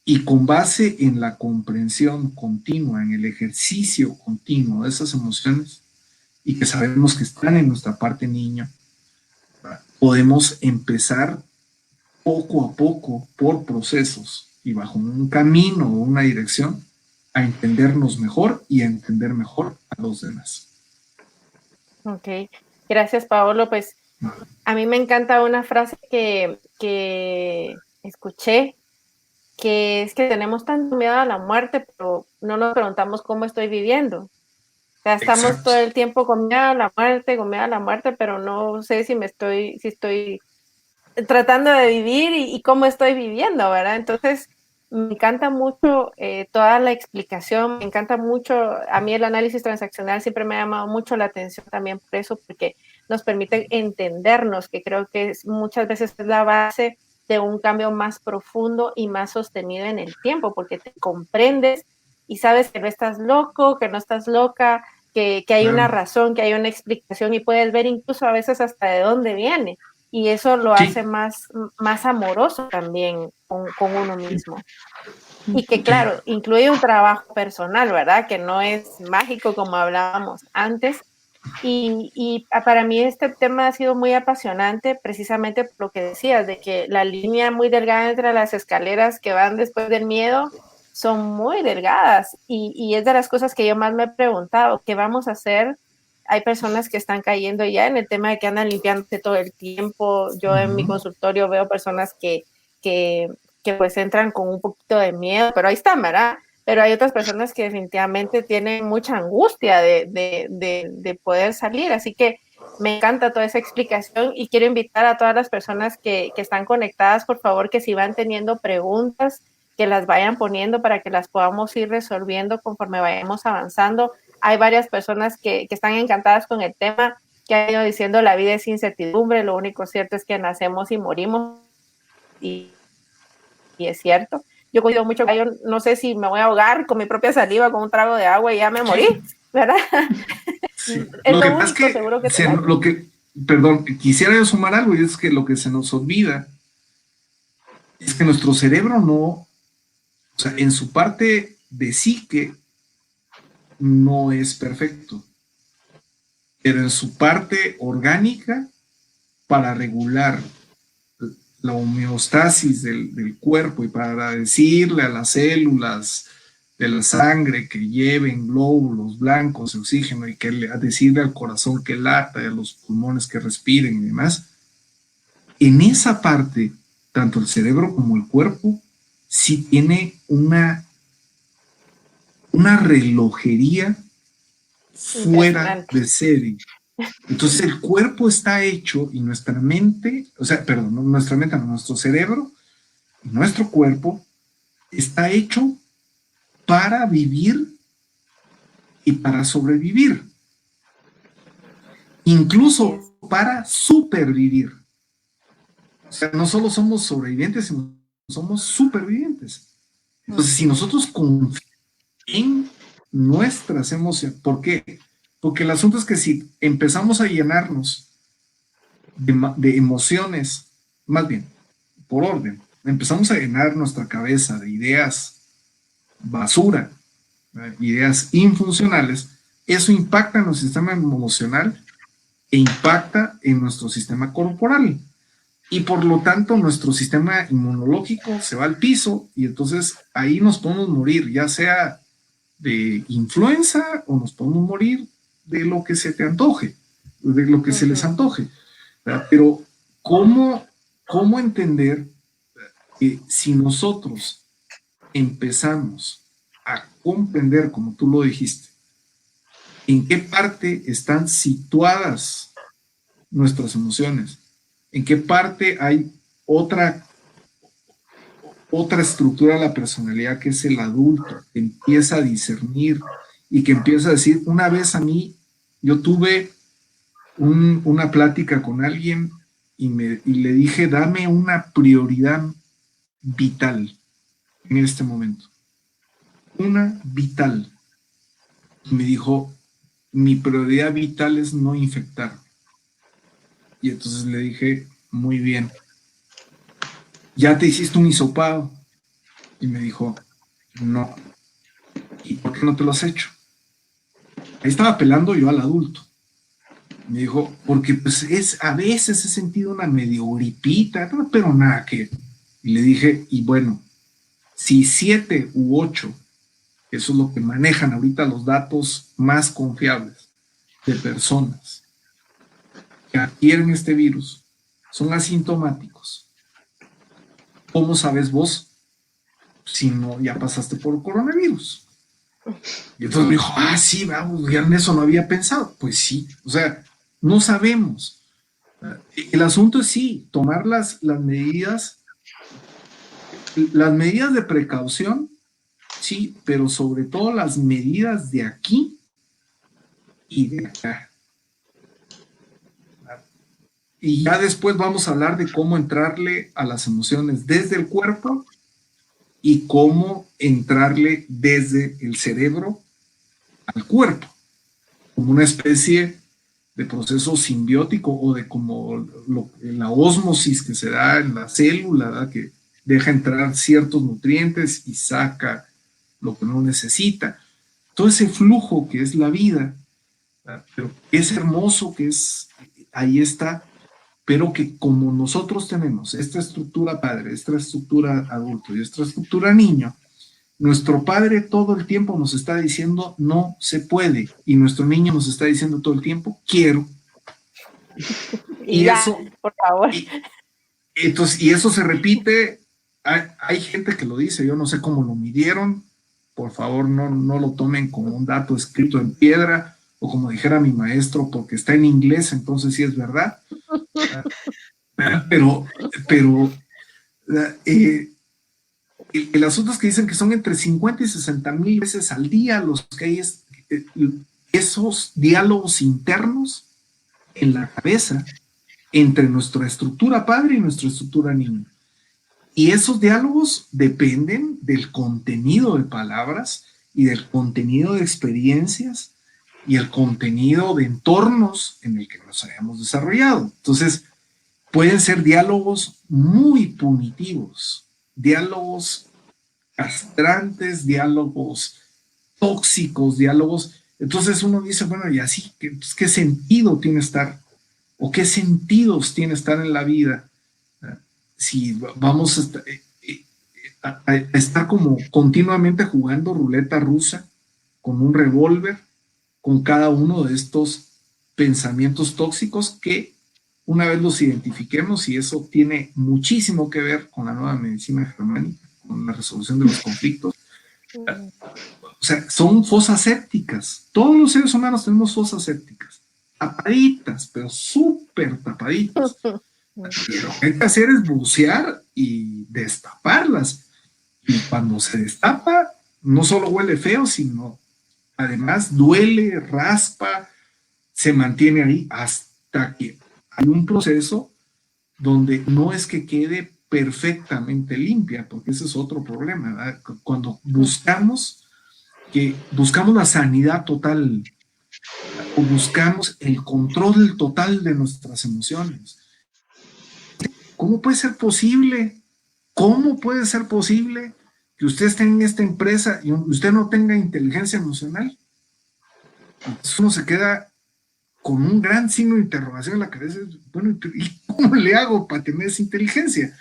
Y con base en la comprensión continua, en el ejercicio continuo de esas emociones, y que sabemos que están en nuestra parte niño, podemos empezar poco a poco, por procesos y bajo un camino o una dirección, a entendernos mejor y a entender mejor a los demás. Ok, gracias Paolo. Pues a mí me encanta una frase que escuché, que es que tenemos tanto miedo a la muerte, pero no nos preguntamos cómo estoy viviendo. O sea, estamos Exacto. todo el tiempo con miedo a la muerte, pero no sé si estoy tratando de vivir y cómo estoy viviendo, ¿verdad? Entonces, me encanta mucho toda la explicación, me encanta mucho, a mí el análisis transaccional siempre me ha llamado mucho la atención también por eso, porque nos permite entendernos, que creo que muchas veces es la base de un cambio más profundo y más sostenido en el tiempo, porque te comprendes y sabes que no estás loco, que no estás loca, que hay una razón, que hay una explicación y puedes ver incluso a veces hasta de dónde viene. Y eso lo hace más amoroso también con uno mismo. Y que claro, incluye un trabajo personal, ¿verdad? Que no es mágico como hablábamos antes. Y para mí este tema ha sido muy apasionante precisamente por lo que decías, de que la línea muy delgada entre las escaleras que van después del miedo son muy delgadas. Y es de las cosas que yo más me he preguntado, ¿qué vamos a hacer? Hay personas que están cayendo ya en el tema de que andan limpiándose todo el tiempo. Yo en mi consultorio veo personas que pues entran con un poquito de miedo, pero ahí están, ¿verdad? Pero hay otras personas que definitivamente tienen mucha angustia de poder salir. Así que me encanta toda esa explicación y quiero invitar a todas las personas que están conectadas, por favor, que si van teniendo preguntas, que las vayan poniendo para que las podamos ir resolviendo conforme vayamos avanzando. Hay varias personas que están encantadas con el tema, que han ido diciendo la vida es incertidumbre, lo único cierto es que nacemos y morimos, y es cierto. Yo cuido mucho, yo no sé si me voy a ahogar con mi propia saliva, con un trago de agua y ya me morí, ¿verdad? Sí. Es Lo que lo pasa es único seguro que perdón, quisiera yo sumar algo, y es que lo que se nos olvida es que nuestro cerebro O sea, en su parte de psique no es perfecto, pero en su parte orgánica, para regular la homeostasis del cuerpo y para decirle a las células de la sangre que lleven glóbulos blancos de oxígeno y que decirle al corazón que lata y a los pulmones que respiren y demás, en esa parte, tanto el cerebro como el cuerpo, sí tiene una relojería fuera de serie. Entonces el cuerpo está hecho y nuestra mente, o sea, perdón, no, nuestra mente, no, nuestro cerebro y nuestro cuerpo está hecho para vivir y para sobrevivir, incluso para supervivir. O sea, no solo somos sobrevivientes, sino somos supervivientes. Entonces, si nosotros confiamos en nuestras emociones, ¿por qué? Porque el asunto es que si empezamos a llenarnos de emociones, más bien, por orden, empezamos a llenar nuestra cabeza de ideas basura, ideas infuncionales, eso impacta en nuestro sistema emocional e impacta en nuestro sistema corporal. Y por lo tanto nuestro sistema inmunológico se va al piso y entonces ahí nos podemos morir, ya sea de influenza o nos podemos morir de lo que se te antoje, de lo que se les antoje. ¿Verdad? Pero ¿cómo entender que si nosotros empezamos a comprender, como tú lo dijiste, en qué parte están situadas nuestras emociones, en qué parte hay otra estructura de la personalidad que es el adulto, que empieza a discernir y que empieza a decir, una vez a mí, yo tuve una plática con alguien y le dije, dame una prioridad vital en este momento. Una vital. Y me dijo, mi prioridad vital es no infectar. Y entonces le dije, muy bien. ¿Ya te hiciste un hisopado? Y me dijo, no. ¿Y por qué no te lo has hecho? Ahí estaba apelando yo al adulto. Me dijo, porque pues a veces he sentido una medio gripita, pero nada que... Y le dije, y bueno, si 7 u 8, eso es lo que manejan ahorita los datos más confiables de personas que adquieren este virus, son asintomáticos. ¿Cómo sabes vos si no ya pasaste por coronavirus? Y entonces me dijo, sí, vamos, ya en eso no había pensado. Pues sí, o sea, no sabemos. El asunto es sí, tomar las medidas de precaución, sí, pero sobre todo las medidas de aquí y de acá. Y ya después vamos a hablar de cómo entrarle a las emociones desde el cuerpo y cómo entrarle desde el cerebro al cuerpo, como una especie de proceso simbiótico o de como la ósmosis que se da en la célula, ¿verdad? Que deja entrar ciertos nutrientes y saca lo que no necesita. Todo ese flujo que es la vida, ¿verdad? Pero es hermoso, que es, ahí está, pero que como nosotros tenemos esta estructura padre, esta estructura adulto y esta estructura niño, nuestro padre todo el tiempo nos está diciendo no se puede y nuestro niño nos está diciendo todo el tiempo quiero. Y ya, eso, por favor. y eso se repite. Hay gente que lo dice, yo no sé cómo lo midieron, por favor no lo tomen como un dato escrito en piedra o como dijera mi maestro, porque está en inglés, entonces sí es verdad. Pero el asunto es que dicen que son entre 50 y 60 mil veces al día los que hay esos diálogos internos en la cabeza entre nuestra estructura padre y nuestra estructura niño. Y esos diálogos dependen del contenido de palabras y del contenido de experiencias y el contenido de entornos en el que nos hayamos desarrollado. Entonces, pueden ser diálogos muy punitivos, diálogos castrantes, diálogos tóxicos, diálogos. Entonces uno dice, bueno, y así, ¿qué sentido tiene estar? ¿O qué sentidos tiene estar en la vida? Si vamos a estar como continuamente jugando ruleta rusa con un revólver, con cada uno de estos pensamientos tóxicos que una vez los identifiquemos, y eso tiene muchísimo que ver con la nueva medicina germánica, con la resolución de los conflictos. O sea, son fosas sépticas. Todos los seres humanos tenemos fosas sépticas, tapaditas, pero súper tapaditas. Lo que hay que hacer es bucear y destaparlas. Y cuando se destapa, no solo huele feo, sino además duele, raspa, se mantiene ahí hasta que hay un proceso donde no es que quede perfectamente limpia, porque ese es otro problema, ¿verdad? Cuando buscamos la sanidad total o buscamos el control total de nuestras emociones. ¿Cómo puede ser posible? ¿Cómo puede ser posible que usted esté en esta empresa y usted no tenga inteligencia emocional? Entonces uno se queda con un gran signo de interrogación en la cabeza. Bueno, ¿y cómo le hago para tener esa inteligencia?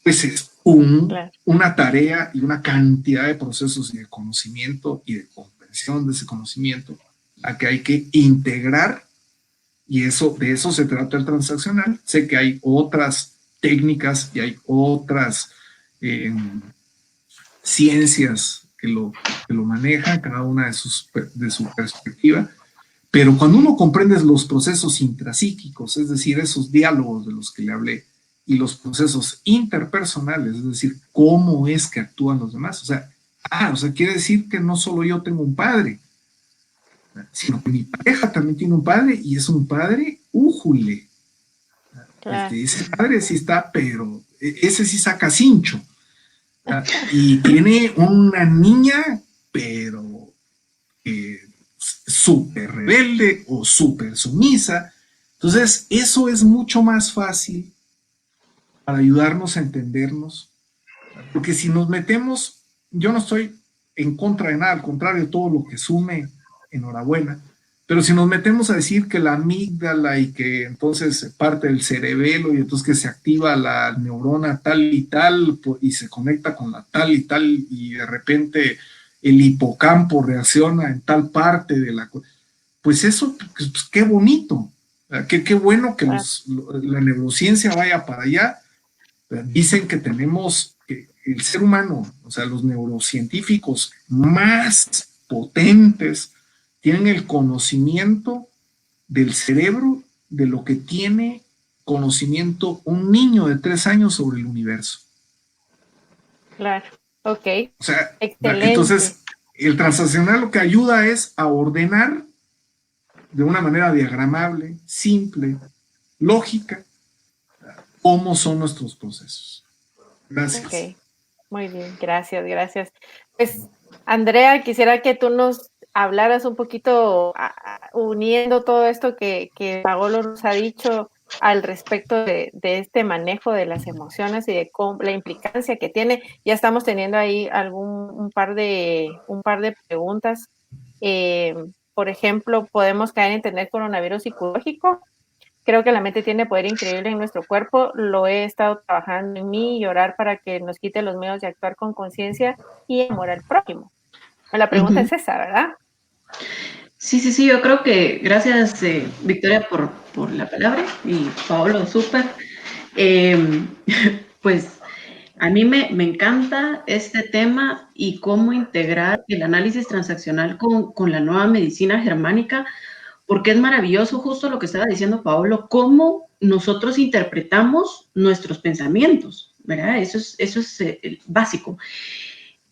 Pues es una tarea y una cantidad de procesos y de conocimiento y de comprensión de ese conocimiento a que hay que integrar, y de eso se trata el transaccional. Sé que hay otras técnicas y hay otras ciencias que lo manejan, cada una de su perspectiva, pero cuando uno comprende los procesos intrapsíquicos, es decir, esos diálogos de los que le hablé, y los procesos interpersonales, es decir, cómo es que actúan los demás, o sea, quiere decir que no solo yo tengo un padre, sino que mi pareja también tiene un padre, y es un padre újule. Claro. Ese padre sí está, pero ese sí saca cincho. Y tiene una niña, pero súper rebelde o súper sumisa. Entonces, eso es mucho más fácil para ayudarnos a entendernos. Porque si nos metemos, yo no estoy en contra de nada, al contrario, todo lo que sume, enhorabuena. Pero si nos metemos a decir que la amígdala y que entonces parte del cerebelo y entonces que se activa la neurona tal y tal y se conecta con la tal y tal y de repente el hipocampo reacciona en tal parte de la... Pues eso, pues qué bonito, qué bueno que la neurociencia vaya para allá. Dicen que tenemos, que el ser humano, o sea, los neurocientíficos más potentes tienen el conocimiento del cerebro de lo que tiene conocimiento un niño de 3 años sobre el universo. Claro, ok. O sea, excelente. Entonces, el transaccional lo que ayuda es a ordenar de una manera diagramable, simple, lógica, cómo son nuestros procesos. Gracias. Ok, muy bien, gracias. Pues, Andrea, quisiera que tú nos hablaras un poquito, uniendo todo esto que Paolo nos ha dicho al respecto de este manejo de las emociones y de la implicancia que tiene. Ya estamos teniendo ahí un par de preguntas. Por ejemplo, ¿podemos caer en tener coronavirus psicológico? Creo que la mente tiene poder increíble en nuestro cuerpo. Lo he estado trabajando en mí y orar para que nos quite los miedos de actuar con conciencia y amor al prójimo. La pregunta es esa, ¿verdad? Sí, yo creo que gracias, Victoria, por la palabra, y Paolo, súper. Pues a mí me encanta este tema y cómo integrar el análisis transaccional con la nueva medicina germánica, porque es maravilloso justo lo que estaba diciendo Paolo, cómo nosotros interpretamos nuestros pensamientos, ¿verdad? Eso es básico.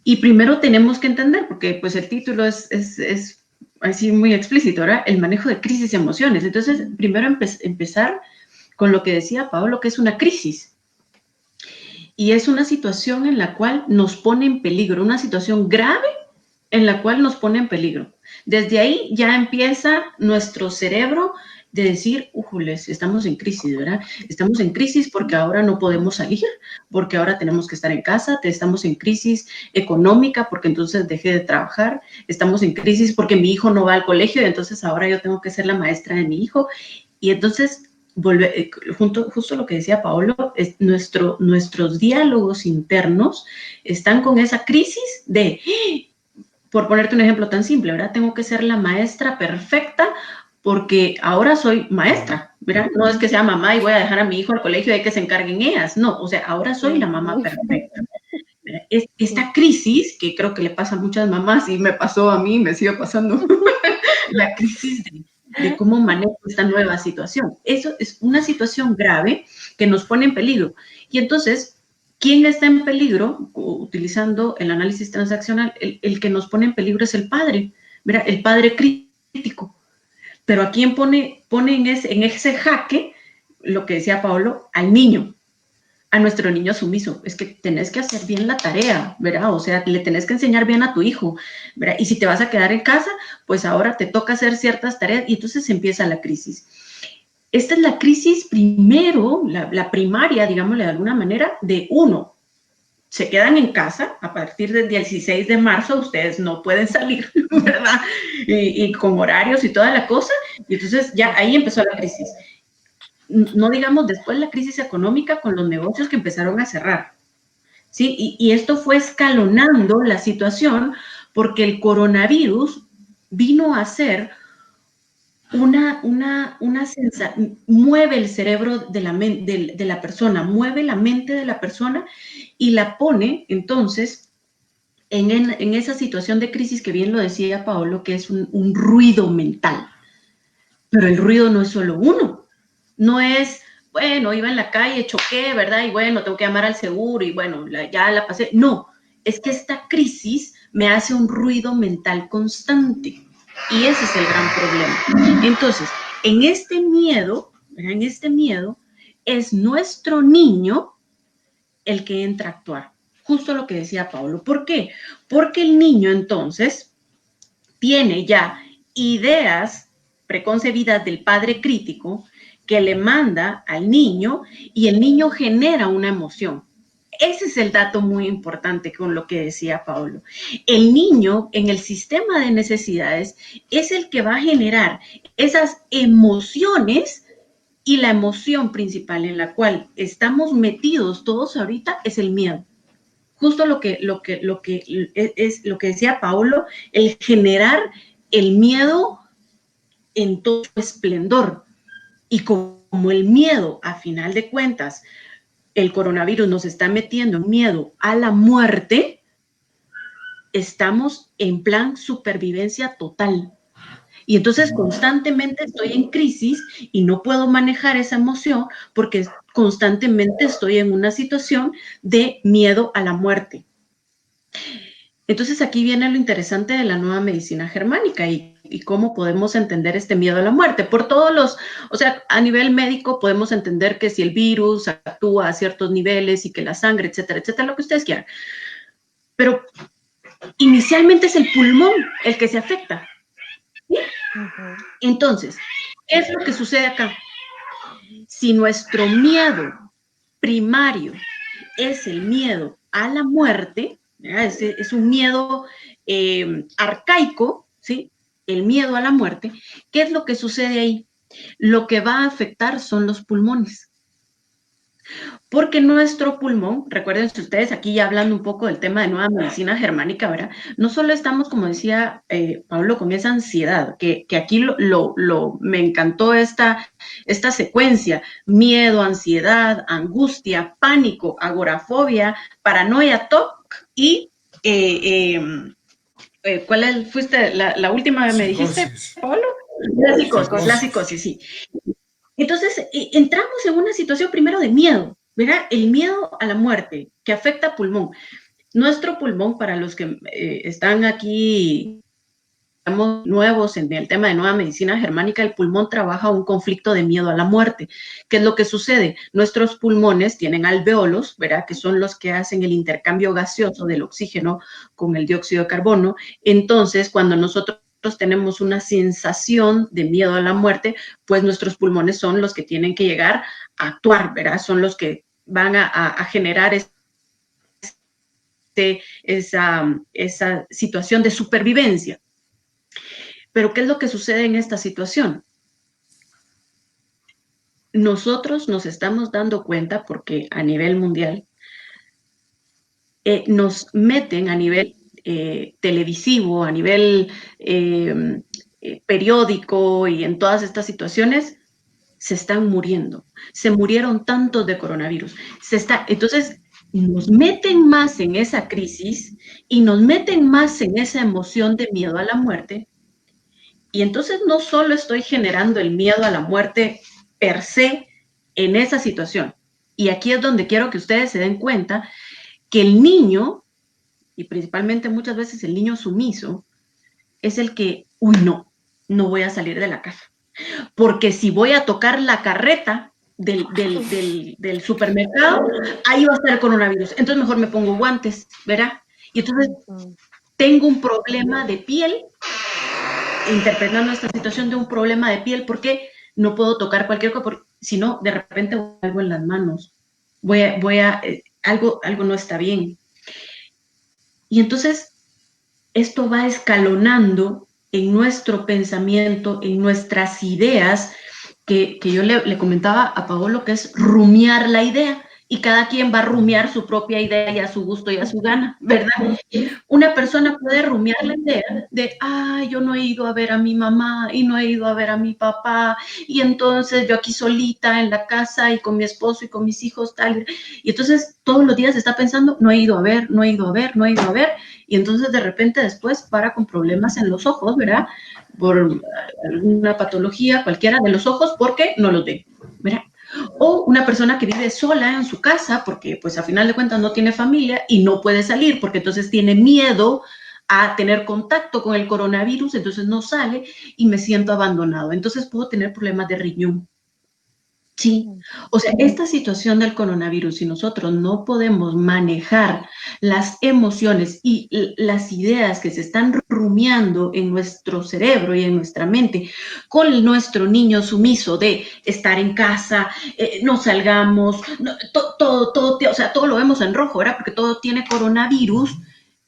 Y primero tenemos que entender, porque pues el título es así muy explícito, ¿verdad? El manejo de crisis y emociones. Entonces, primero empezar con lo que decía Paolo, que es una crisis. Y es una situación en la cual nos pone en peligro, una situación grave en la cual nos pone en peligro. Desde ahí ya empieza nuestro cerebro de decir, újules, estamos en crisis, ¿verdad? Estamos en crisis porque ahora no podemos salir, porque ahora tenemos que estar en casa, estamos en crisis económica porque entonces dejé de trabajar, estamos en crisis porque mi hijo no va al colegio y entonces ahora yo tengo que ser la maestra de mi hijo. Y entonces, justo lo que decía Paolo, es nuestros diálogos internos están con esa crisis de, por ponerte un ejemplo tan simple, ¿verdad? Tengo que ser la maestra perfecta porque ahora soy maestra, ¿verdad? No es que sea mamá y voy a dejar a mi hijo al colegio y hay que se encarguen ellas, no, o sea, ahora soy la mamá perfecta. Esta crisis, que creo que le pasa a muchas mamás y me pasó a mí, me sigue pasando, la crisis de cómo manejo esta nueva situación. Eso es una situación grave que nos pone en peligro. Y entonces, ¿quién está en peligro? Utilizando el análisis transaccional, el que nos pone en peligro es el padre, ¿verdad? El padre crítico. Pero ¿a quién pone en ese jaque, lo que decía Paolo, al niño? A nuestro niño sumiso. Es que tenés que hacer bien la tarea, ¿verdad? O sea, le tenés que enseñar bien a tu hijo, ¿verdad? Y si te vas a quedar en casa, pues ahora te toca hacer ciertas tareas y entonces empieza la crisis. Esta es la crisis primero, la primaria, digámosle de alguna manera, de uno. Se quedan en casa, a partir del 16 de marzo ustedes no pueden salir, ¿verdad? Y con horarios y toda la cosa, y entonces ya ahí empezó la crisis. No digamos después la crisis económica con los negocios que empezaron a cerrar, ¿sí? Y esto fue escalonando la situación porque el coronavirus vino a ser una sensación, mueve el cerebro de la persona, mueve la mente de la persona y la pone entonces en esa situación de crisis que bien lo decía Paolo, que es un ruido mental. Pero el ruido no es solo uno, no es, bueno, iba en la calle, choqué, ¿verdad? Y bueno, tengo que llamar al seguro y bueno, ya la pasé. No, es que esta crisis me hace un ruido mental constante. Y ese es el gran problema. Entonces, en este miedo, es nuestro niño el que entra a actuar. Justo lo que decía Paolo. ¿Por qué? Porque el niño entonces tiene ya ideas preconcebidas del padre crítico que le manda al niño y el niño genera una emoción. Ese es el dato muy importante con lo que decía Paolo. El niño en el sistema de necesidades es el que va a generar esas emociones y la emoción principal en la cual estamos metidos todos ahorita es el miedo. Justo lo que decía Paolo, el generar el miedo en todo su esplendor. Y como el miedo, a final de cuentas, el coronavirus nos está metiendo miedo a la muerte, estamos en plan supervivencia total. Y entonces constantemente estoy en crisis y no puedo manejar esa emoción porque constantemente estoy en una situación de miedo a la muerte. Entonces aquí viene lo interesante de la nueva medicina germánica y cómo podemos entender este miedo a la muerte. Por todos los, o sea, a nivel médico podemos entender que si el virus actúa a ciertos niveles y que la sangre, etcétera, etcétera, lo que ustedes quieran. Pero inicialmente es el pulmón el que se afecta. ¿Sí? Entonces, ¿qué es lo que sucede acá? Si nuestro miedo primario es el miedo a la muerte, es un miedo arcaico, ¿sí? El miedo a la muerte, ¿qué es lo que sucede ahí? Lo que va a afectar son los pulmones. Porque nuestro pulmón, recuerden ustedes aquí ya hablando un poco del tema de nueva medicina germánica, ¿verdad? No solo estamos, como decía Pablo, con esa ansiedad, que aquí me encantó esta secuencia: miedo, ansiedad, angustia, pánico, agorafobia, paranoia, TOC y ¿cuál fuiste la última que me dijiste, Pablo? La psicosis, sí. Entonces, entramos en una situación primero de miedo, ¿verdad? El miedo a la muerte que afecta al pulmón. Nuestro pulmón, para los que están aquí, estamos nuevos en el tema de nueva medicina germánica, el pulmón trabaja un conflicto de miedo a la muerte. ¿Qué es lo que sucede? Nuestros pulmones tienen alveolos, ¿verdad? Que son los que hacen el intercambio gaseoso del oxígeno con el dióxido de carbono. Entonces, cuando nosotros tenemos una sensación de miedo a la muerte, pues nuestros pulmones son los que tienen que llegar a actuar, ¿verdad? Son los que van a generar esa situación de supervivencia. Pero ¿qué es lo que sucede en esta situación? Nosotros nos estamos dando cuenta porque a nivel mundial nos meten a nivel televisivo, a nivel periódico y en todas estas situaciones, se están muriendo. Se murieron tantos de coronavirus. Entonces, nos meten más en esa crisis y nos meten más en esa emoción de miedo a la muerte. Y entonces no solo estoy generando el miedo a la muerte per se en esa situación. Y aquí es donde quiero que ustedes se den cuenta que el niño, y principalmente muchas veces el niño sumiso, es el que, uy, no voy a salir de la casa. Porque si voy a tocar la carreta del supermercado, ahí va a estar el coronavirus. Entonces mejor me pongo guantes, ¿verdad? Y entonces tengo un problema de piel, interpretando esta situación de un problema de piel, porque no puedo tocar cualquier cosa, si no, de repente voy a algo en las manos. Algo no está bien. Y entonces esto va escalonando en nuestro pensamiento, en nuestras ideas, que yo le comentaba a Paolo, que es rumiar la idea, y cada quien va a rumiar su propia idea y a su gusto y a su gana, ¿verdad? Una persona puede rumiar la idea de, yo no he ido a ver a mi mamá y no he ido a ver a mi papá, y entonces yo aquí solita en la casa y con mi esposo y con mis hijos, tal, y entonces todos los días está pensando, no he ido a ver, y entonces de repente después para con problemas en los ojos, ¿verdad? Por una patología cualquiera de los ojos porque no los ve, ¿verdad? O una persona que vive sola en su casa porque pues a final de cuentas no tiene familia y no puede salir porque entonces tiene miedo a tener contacto con el coronavirus, entonces no sale y me siento abandonado. Entonces puedo tener problemas de riñón. Sí, o sea, esta situación del coronavirus, si nosotros no podemos manejar las emociones y las ideas que se están rumiando en nuestro cerebro y en nuestra mente con nuestro niño sumiso de estar en casa, no salgamos, todo lo vemos en rojo, ¿verdad? Porque todo tiene coronavirus.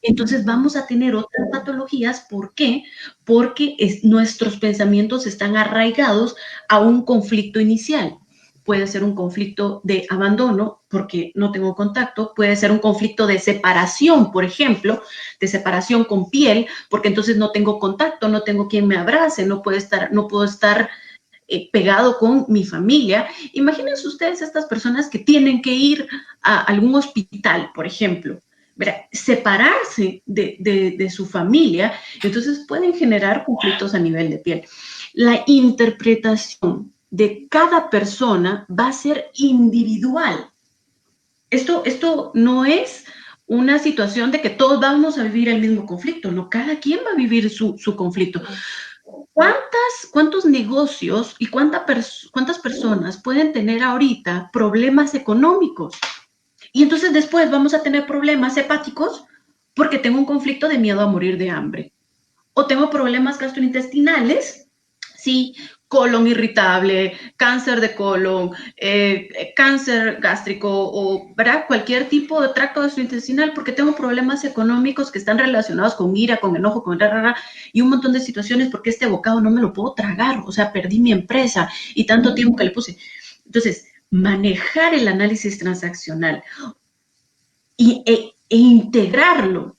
Entonces vamos a tener otras patologías. ¿Por qué? Porque nuestros pensamientos están arraigados a un conflicto inicial. Puede ser un conflicto de abandono porque no tengo contacto, puede ser un conflicto de separación, por ejemplo, de separación con piel, porque entonces no tengo contacto, no tengo quien me abrace, no puedo estar pegado con mi familia. Imagínense ustedes estas personas que tienen que ir a algún hospital, por ejemplo, ¿verdad? Separarse de su familia, entonces pueden generar conflictos a nivel de piel. La interpretación de cada persona va a ser individual. Esto no es una situación de que todos vamos a vivir el mismo conflicto, no, cada quien va a vivir su conflicto. ¿Cuántos negocios y cuántas personas pueden tener ahorita problemas económicos? Y entonces después vamos a tener problemas hepáticos porque tengo un conflicto de miedo a morir de hambre. O tengo problemas gastrointestinales, sí, colon irritable, cáncer de colon, cáncer gástrico o, ¿verdad? Cualquier tipo de tracto gastrointestinal porque tengo problemas económicos que están relacionados con ira, con enojo, y un montón de situaciones porque este bocado no me lo puedo tragar, o sea, perdí mi empresa y tanto tiempo que le puse. Entonces, manejar el análisis transaccional e integrarlo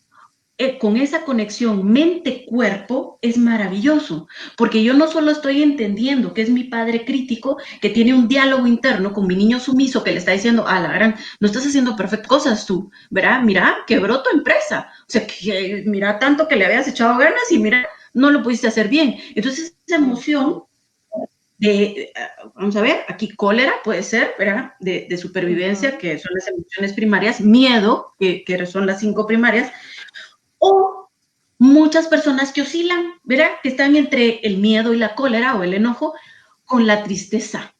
con esa conexión mente-cuerpo es maravilloso, porque yo no solo estoy entendiendo que es mi padre crítico, que tiene un diálogo interno con mi niño sumiso que le está diciendo, la gran, no estás haciendo perfectas cosas tú, ¿verdad? Mira, quebró tu empresa, o sea, mira tanto que le habías echado ganas y mira, no lo pudiste hacer bien. Entonces, esa emoción vamos a ver, aquí cólera puede ser, ¿verdad? De supervivencia, que son las emociones primarias, miedo, que son las 5 primarias, o muchas personas que oscilan, ¿verdad? Que están entre el miedo y la cólera o el enojo con la tristeza.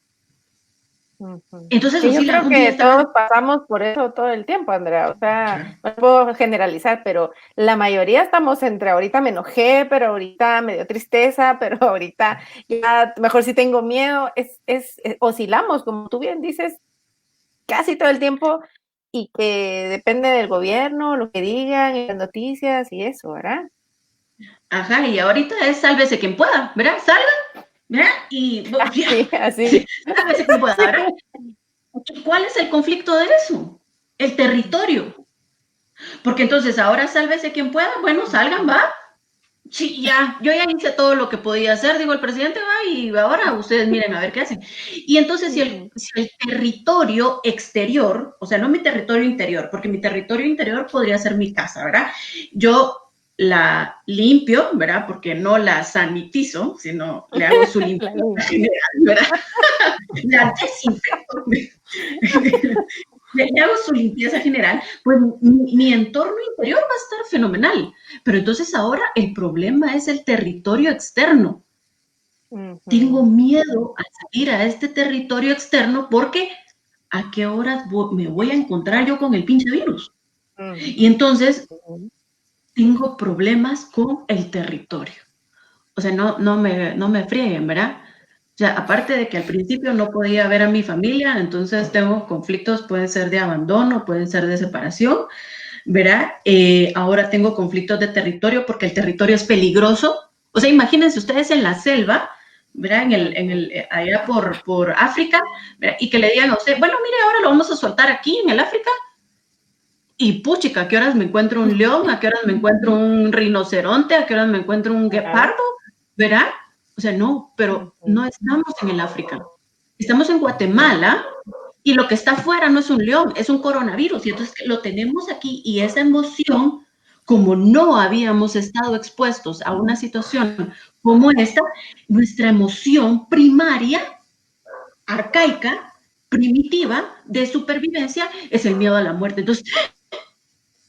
Entonces, sí, yo Lucila, creo un día que estaba... todos pasamos por eso todo el tiempo, Andrea. O sea, Sí. no puedo generalizar, pero la mayoría estamos entre ahorita me enojé, pero ahorita me dio tristeza, pero ahorita ya mejor si tengo miedo. Oscilamos, como tú bien dices, casi todo el tiempo y que depende del gobierno, lo que digan, y las noticias y eso, ¿verdad? Ajá, y ahorita es sálvese quien pueda, ¿verdad? Salgan, ¿verdad? Y ya, Sí, así. sálvese quien pueda, ¿verdad? ¿Cuál es el conflicto de eso? El territorio. Porque entonces ahora sálvese quien pueda, bueno, salgan, va. Sí, ya, yo ya hice todo lo que podía hacer, digo, el presidente va y ahora ustedes miren a ver qué hacen. Y entonces si el territorio exterior, o sea, no mi territorio interior, porque mi territorio interior podría ser mi casa, ¿verdad? Yo la limpio, ¿verdad? Porque no la sanitizo, sino le hago su limpieza general, ¿verdad? La desinfecto. Le hago su limpieza general, pues mi entorno interior va a estar fenomenal. Pero entonces ahora el problema es el territorio externo. Tengo miedo a salir a este territorio externo porque ¿a qué horas me voy a encontrar yo con el pinche virus? Y entonces tengo problemas con el territorio. O sea, no me frieguen, ¿verdad? O sea, aparte de que al principio no podía ver a mi familia, entonces tengo conflictos, pueden ser de abandono, pueden ser de separación, ¿verdad? Ahora tengo conflictos de territorio porque el territorio es peligroso. O sea, imagínense ustedes en la selva, ¿verdad? Allá por África, ¿verdad? Y que le digan a usted, bueno, mire, ahora lo vamos a soltar aquí en el África. Y puchica, ¿a qué horas me encuentro un león? ¿A qué horas me encuentro un rinoceronte? ¿A qué horas me encuentro un guepardo? ¿Verdad? O sea, no, pero no estamos en el África. Estamos en Guatemala y lo que está afuera no es un león, es un coronavirus. Y entonces lo tenemos aquí y esa emoción, como no habíamos estado expuestos a una situación como esta, nuestra emoción primaria, arcaica, primitiva, de supervivencia, es el miedo a la muerte. Entonces,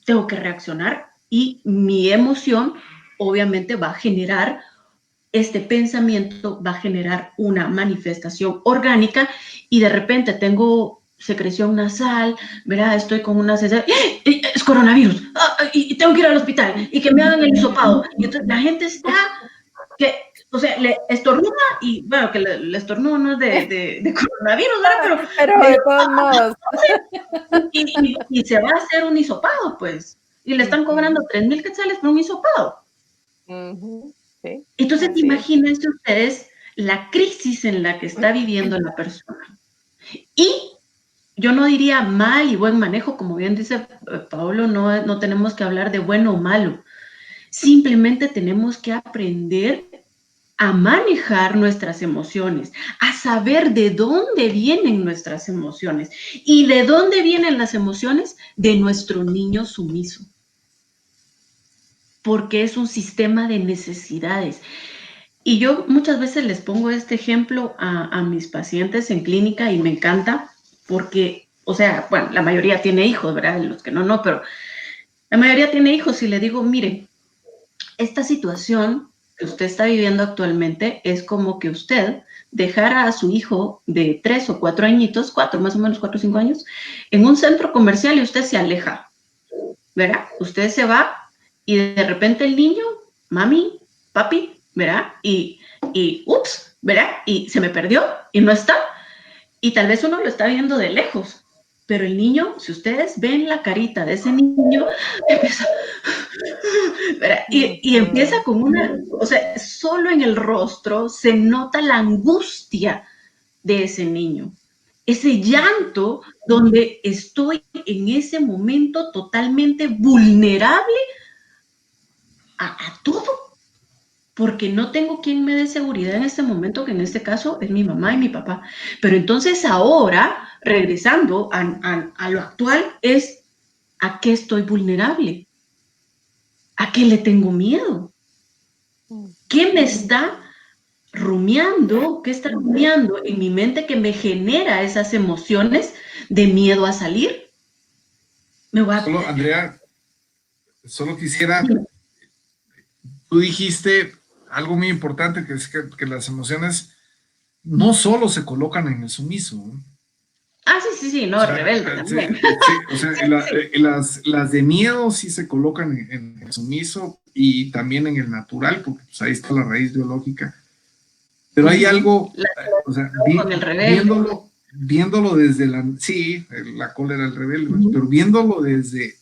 tengo que reaccionar y mi emoción obviamente va a generar este pensamiento, va a generar una manifestación orgánica y de repente tengo secreción nasal, ¿verdad? Estoy con una sensación, es coronavirus, y tengo que ir al hospital y que me hagan el hisopado. Y entonces la gente está que, o sea, le estornuda y, bueno, que el estornudo no es de coronavirus, ¿verdad? Pero de todos modos. Y se va a hacer un hisopado, pues. Y le están cobrando 3,000 quetzales por un hisopado. Sí, Entonces, imagínense ustedes la crisis en la que está viviendo la persona. Y yo no diría mal y buen manejo, como bien dice Paolo, no tenemos que hablar de bueno o malo. Simplemente tenemos que aprender a manejar nuestras emociones, a saber de dónde vienen nuestras emociones. ¿Y de dónde vienen las emociones? De nuestro niño sumiso. Porque es un sistema de necesidades. Y yo muchas veces les pongo este ejemplo a mis pacientes en clínica y me encanta porque, o sea, bueno, la mayoría tiene hijos, ¿verdad? Los que no, pero la mayoría tiene hijos y le digo, mire, esta situación que usted está viviendo actualmente es como que usted dejara a su hijo de 3 o 4 añitos, 4 más o menos, 4 o 5 años, en un centro comercial y usted se aleja, ¿verdad? Usted se va y de repente el niño, mami, papi, ¿verdad? Y ups, ¿verdad? Y se me perdió y no está. Y tal vez uno lo está viendo de lejos, pero el niño, si ustedes ven la carita de ese niño, empieza, y empieza con una, o sea, solo en el rostro se nota la angustia de ese niño, ese llanto donde estoy en ese momento totalmente vulnerable a todo, porque no tengo quien me dé seguridad en este momento, que en este caso es mi mamá y mi papá. Pero entonces ahora, regresando a lo actual, es ¿a qué estoy vulnerable? ¿A qué le tengo miedo? ¿Qué me está rumiando? ¿Qué está rumiando en mi mente que me genera esas emociones de miedo a salir? Solo, Andrea, solo quisiera, tú dijiste algo muy importante, que es que las emociones no solo se colocan en el sumiso, Sí, no, O sea, rebelde también. o sea, las de miedo sí se colocan en el sumiso y también en el natural, porque pues, ahí está la raíz biológica. Pero hay algo, o sea, Con el rebelde. viéndolo desde sí, la cólera del rebelde, pero viéndolo desde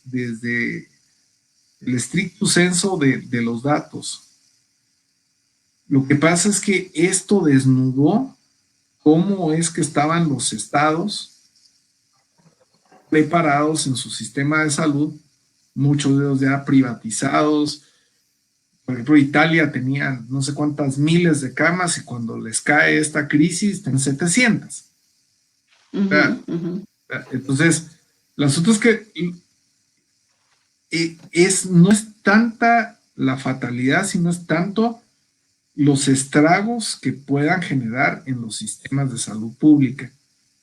el estricto senso de los datos. Lo que pasa es que esto desnudó cómo es que estaban los estados preparados en su sistema de salud, muchos de ellos ya privatizados. Por ejemplo, Italia tenía no sé cuántas miles de camas y cuando les cae esta crisis tienen 700. Entonces, el asunto es que no es tanta la fatalidad, sino es tanto los estragos que puedan generar en los sistemas de salud pública.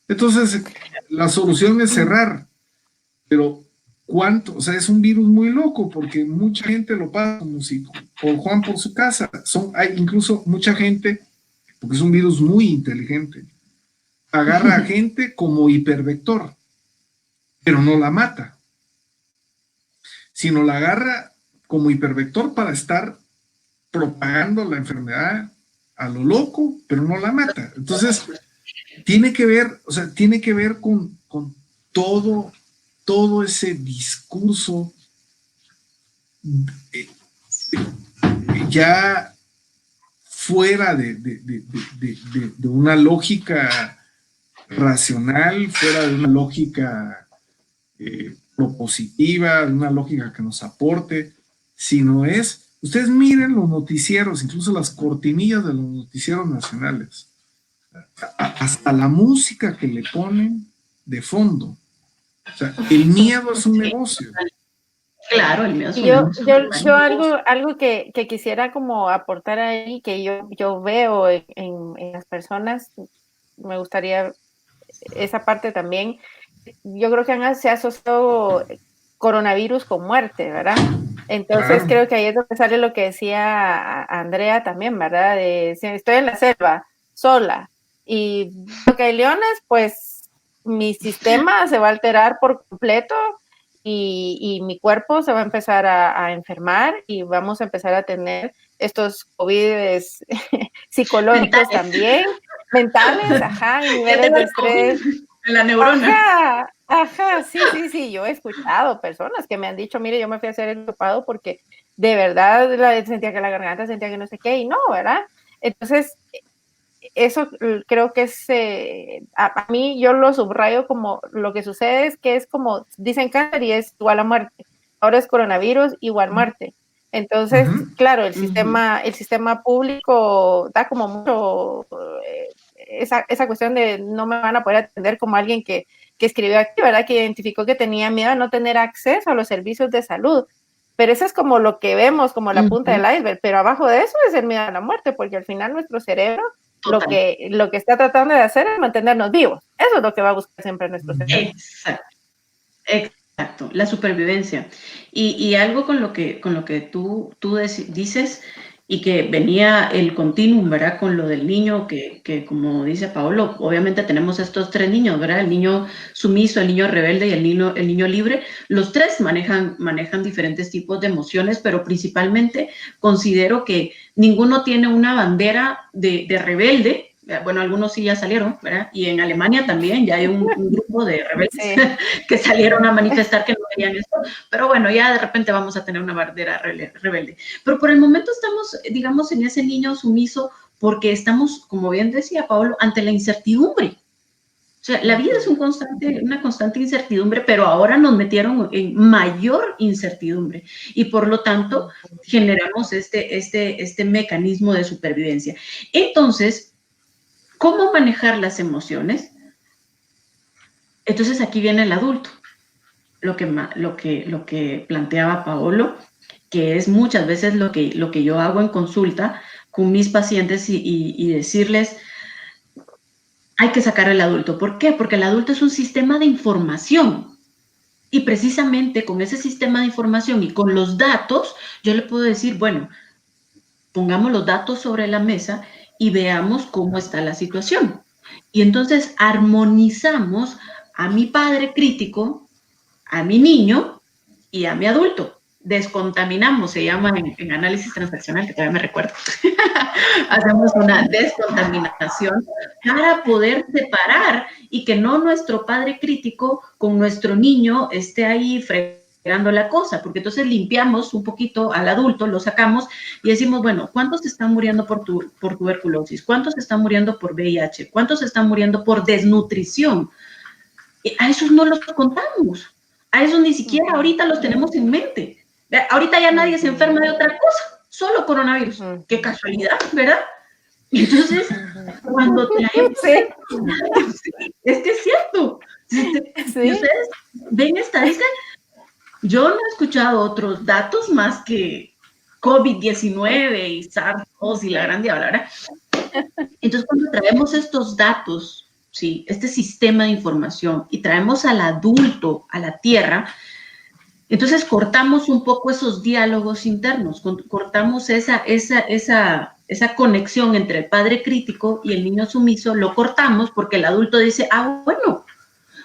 Entonces, la solución es cerrar, pero ¿cuánto? O sea, es un virus muy loco porque mucha gente lo pasa como si por Juan por su casa. Hay incluso mucha gente, porque es un virus muy inteligente, agarra a gente como hipervector, pero no la mata, sino la agarra como hipervector para estar propagando la enfermedad a lo loco, pero no la mata. Entonces, tiene que ver con todo ese discurso ya fuera de una lógica racional, fuera de una lógica propositiva, de una lógica que nos aporte, sino ustedes miren los noticieros, incluso las cortinillas de los noticieros nacionales, hasta la música que le ponen de fondo. O sea, el miedo es un negocio. Claro, el miedo es un negocio. Yo algo que quisiera como aportar ahí, que yo veo en las personas, me gustaría esa parte también. Yo creo que se ha asociado coronavirus con muerte, ¿verdad? Entonces creo que ahí es donde sale lo que decía Andrea también, ¿verdad? Si estoy en la selva, sola, y lo que hay leones, pues mi sistema se va a alterar por completo y mi cuerpo se va a empezar a enfermar y vamos a empezar a tener estos COVID psicológicos también, mentales, niveles de estrés. La neurona. Sí, yo he escuchado personas que me han dicho, mire, yo me fui a hacer el hisopado porque de verdad sentía que la garganta, sentía que no sé qué, y no, ¿verdad? Entonces, eso creo que es, a mí yo lo subrayo como lo que sucede es que es como, dicen cáncer y es igual a muerte, ahora es coronavirus igual muerte. Entonces, claro, el sistema público da como mucho esa cuestión de no me van a poder atender como alguien que escribió aquí, ¿verdad? Que identificó que tenía miedo a no tener acceso a los servicios de salud. Pero eso es como lo que vemos, como la punta del iceberg, pero abajo de eso es el miedo a la muerte, porque al final nuestro cerebro lo que está tratando de hacer es mantenernos vivos. Eso es lo que va a buscar siempre nuestro cerebro. Exacto, la supervivencia. Y algo con lo que tú dices y que venía el continuum, ¿verdad? Con lo del niño que como dice Paolo, obviamente tenemos estos tres niños, ¿verdad? El niño sumiso, el niño rebelde y el niño libre. Los tres manejan diferentes tipos de emociones, pero principalmente considero que ninguno tiene una bandera de rebelde. Bueno, algunos sí ya salieron, ¿verdad? Y en Alemania también ya hay un grupo de rebeldes que salieron a manifestar que no querían esto, pero bueno, ya de repente vamos a tener una bandera rebelde. Pero por el momento estamos, digamos, en ese niño sumiso porque estamos, como bien decía Paolo, ante la incertidumbre. O sea, la vida es una constante incertidumbre, pero ahora nos metieron en mayor incertidumbre y por lo tanto generamos este mecanismo de supervivencia. Entonces, ¿cómo manejar las emociones? Entonces aquí viene el adulto, lo que planteaba Paolo, que es muchas veces lo que yo hago en consulta con mis pacientes y decirles, hay que sacar al adulto. ¿Por qué? Porque el adulto es un sistema de información y precisamente con ese sistema de información y con los datos, yo le puedo decir, bueno, pongamos los datos sobre la mesa y veamos cómo está la situación. Y entonces armonizamos a mi padre crítico, a mi niño y a mi adulto. Descontaminamos, se llama en análisis transaccional, que todavía me recuerdo. Hacemos una descontaminación para poder separar y que no nuestro padre crítico con nuestro niño esté ahí fregando la cosa, porque entonces limpiamos un poquito al adulto, lo sacamos y decimos, bueno, ¿cuántos están muriendo por tuberculosis? ¿Cuántos están muriendo por VIH? ¿Cuántos están muriendo por desnutrición? A esos no los contamos, a esos ni siquiera ahorita los tenemos en mente. Ahorita ya nadie se enferma de otra cosa, solo coronavirus. Qué casualidad, ¿verdad? Entonces, cuando traemos... Sí. Es que es cierto. Sí. Y ustedes ven estadísticas. Yo no he escuchado otros datos más que COVID-19 y SARS-CoV y la gran diabla, ¿verdad? Entonces, cuando traemos estos datos, ¿sí? Este sistema de información y traemos al adulto a la tierra, entonces cortamos un poco esos diálogos internos, cortamos esa conexión entre el padre crítico y el niño sumiso, lo cortamos porque el adulto dice, bueno,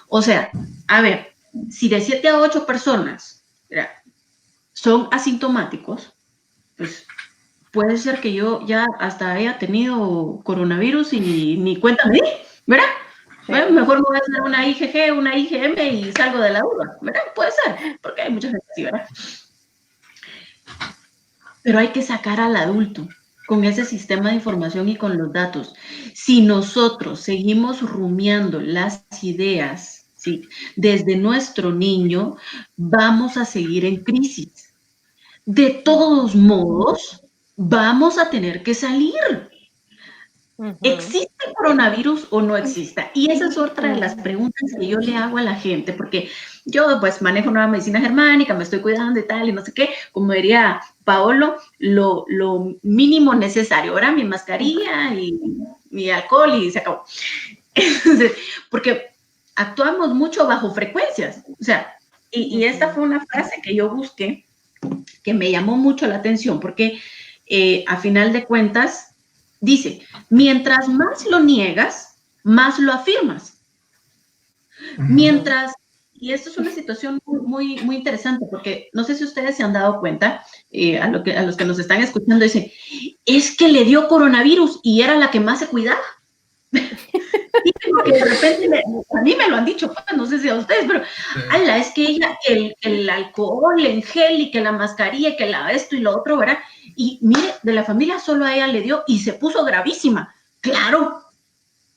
o sea, a ver, si de 7 a 8 personas son asintomáticos, pues puede ser que yo ya hasta haya tenido coronavirus y ni cuenta me di, ¿verdad? Bueno, mejor me voy a hacer una IgG, una IgM y salgo de la duda, ¿verdad? Puede ser, porque hay mucha gente así, ¿verdad? Pero hay que sacar al adulto con ese sistema de información y con los datos. Si nosotros seguimos rumiando las ideas, ¿sí? Desde nuestro niño, vamos a seguir en crisis. De todos modos, vamos a tener que salir. ¿Existe el coronavirus o no exista? Y esa es otra de las preguntas que yo le hago a la gente, porque yo pues manejo nueva medicina germánica, me estoy cuidando y tal, y no sé qué, como diría Paolo, lo mínimo necesario, ahora mi mascarilla y mi alcohol y se acabó. Entonces, porque actuamos mucho bajo frecuencias, o sea, y esta fue una frase que yo busqué, que me llamó mucho la atención, porque a final de cuentas, dice, mientras más lo niegas, más lo afirmas. Mientras, y esto es una situación muy, muy interesante, porque no sé si ustedes se han dado cuenta, a los que nos están escuchando, dice, es que le dio coronavirus y era la que más se cuidaba. Y porque de repente, a mí me lo han dicho, pues, no sé si a ustedes, pero, ala, es que ella, el alcohol, el gel y que la mascarilla, que esto y lo otro, ¿verdad? Y mire, de la familia solo a ella le dio y se puso gravísima. Claro,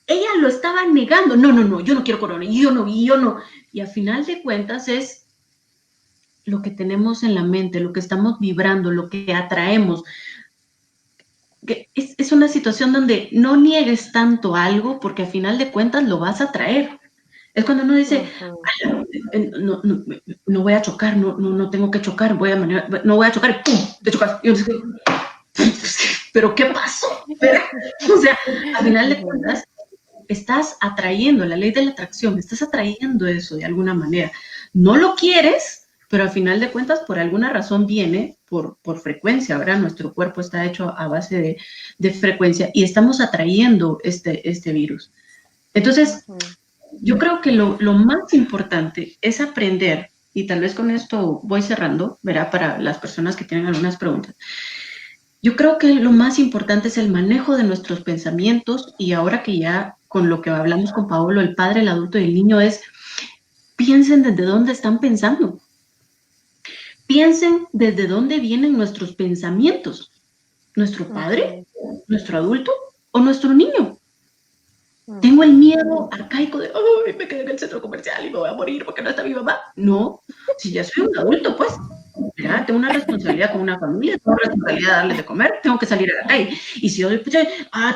ella lo estaba negando. No, yo no quiero corona, yo no. Y a final de cuentas es lo que tenemos en la mente, lo que estamos vibrando, lo que atraemos. Que es una situación donde no niegues tanto algo porque a final de cuentas lo vas a traer. Es cuando uno dice, no voy a chocar, no tengo que chocar, no voy a chocar, y ¡pum! Te chocas. Y uno dice, ¿pero qué pasó? O sea, a final de cuentas, estás atrayendo la ley de la atracción, estás atrayendo eso de alguna manera. No lo quieres, pero al final de cuentas, por alguna razón viene por frecuencia, ¿verdad? Nuestro cuerpo está hecho a base de frecuencia y estamos atrayendo este virus. Entonces, yo creo que lo más importante es aprender, y tal vez con esto voy cerrando, ¿verdad? Para las personas que tienen algunas preguntas. Yo creo que lo más importante es el manejo de nuestros pensamientos y ahora que ya con lo que hablamos con Paolo, el padre, el adulto y el niño es, piensen desde dónde están pensando. Piensen desde dónde vienen nuestros pensamientos. ¿Nuestro padre? ¿Nuestro adulto? ¿O nuestro niño? ¿Tengo el miedo arcaico de, ay, me quedé en el centro comercial y me voy a morir porque no está mi mamá? No, si ya soy un adulto, pues, ¿verdad? Tengo una responsabilidad con una familia, tengo una responsabilidad de darles de comer, tengo que salir a la calle. Y si yo,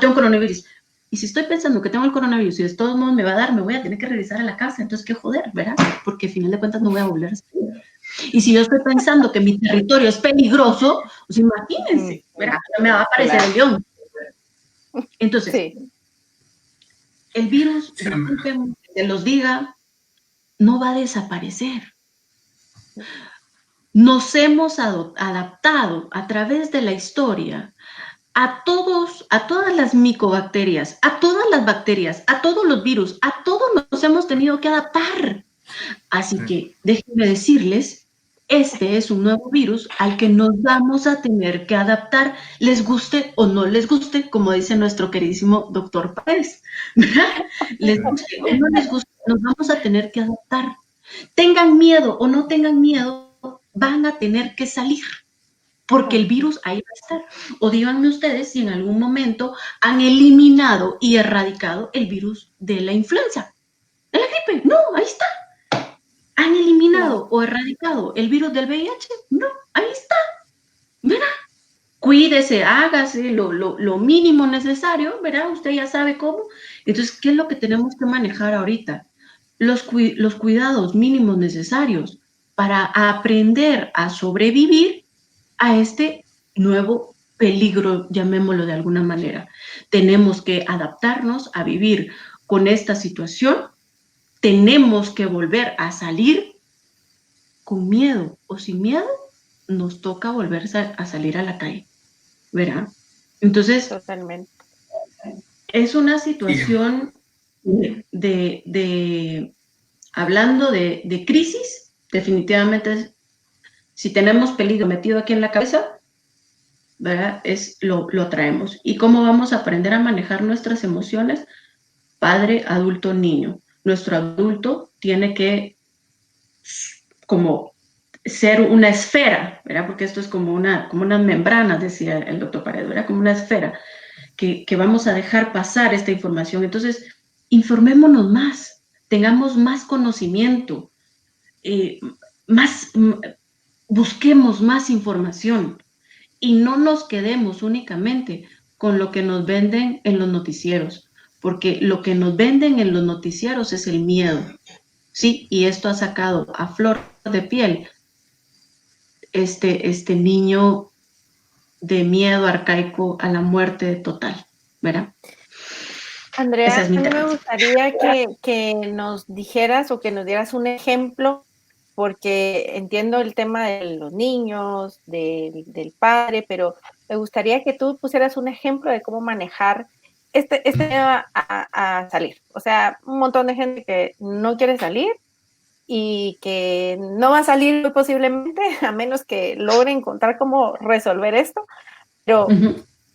tengo coronavirus. Y si estoy pensando que tengo el coronavirus y de todos modos me va a dar, me voy a tener que regresar a la casa. Entonces, qué joder, ¿verdad? Porque al final de cuentas no voy a volver a salir. Y si yo estoy pensando que mi territorio es peligroso, pues imagínense, ¿verdad? Me va a aparecer el león. Entonces, el virus, que los diga, no va a desaparecer. Nos hemos adaptado a través de la historia a todas las micobacterias, a todas las bacterias, a todos los virus, a todos nos hemos tenido que adaptar. Así que déjenme decirles, este es un nuevo virus al que nos vamos a tener que adaptar, les guste o no les guste, como dice nuestro queridísimo doctor Páez. Les guste o no les guste, nos vamos a tener que adaptar. Tengan miedo o no tengan miedo, van a tener que salir, porque el virus ahí va a estar. O díganme ustedes si en algún momento han eliminado y erradicado el virus de la influenza, de la gripe. No, ahí está. ¿Han eliminado o erradicado el virus del VIH? No, ahí está. ¿Verdad? Cuídese, hágase lo mínimo necesario, ¿verdad? Usted ya sabe cómo. Entonces, ¿qué es lo que tenemos que manejar ahorita? Los cuidados mínimos necesarios para aprender a sobrevivir a este nuevo peligro, llamémoslo de alguna manera. Tenemos que adaptarnos a vivir con esta situación. Tenemos que volver a salir con miedo o sin miedo, nos toca volver a salir a la calle, ¿verdad? Entonces, Totalmente. es una situación hablando de crisis, definitivamente, si tenemos peligro metido aquí en la cabeza, ¿verdad? Lo traemos. ¿Y cómo vamos a aprender a manejar nuestras emociones? Padre, adulto, niño. Nuestro adulto tiene que como ser una esfera, ¿verdad? Porque esto es como unas membranas, decía el doctor Paredes, ¿verdad? Como una esfera que vamos a dejar pasar esta información. Entonces, informémonos más, tengamos más conocimiento, busquemos más información y no nos quedemos únicamente con lo que nos venden en los noticieros, porque lo que nos venden en los noticieros es el miedo, ¿sí? Y esto ha sacado a flor de piel este niño de miedo arcaico a la muerte total, ¿verdad? Andrea, Esa es mi a mí me intervención. gustaría que nos dijeras o que nos dieras un ejemplo, porque entiendo el tema de los niños, del padre, pero me gustaría que tú pusieras un ejemplo de cómo manejar este miedo a salir. O sea, un montón de gente que no quiere salir y que no va a salir muy posiblemente, a menos que logren encontrar cómo resolver esto, pero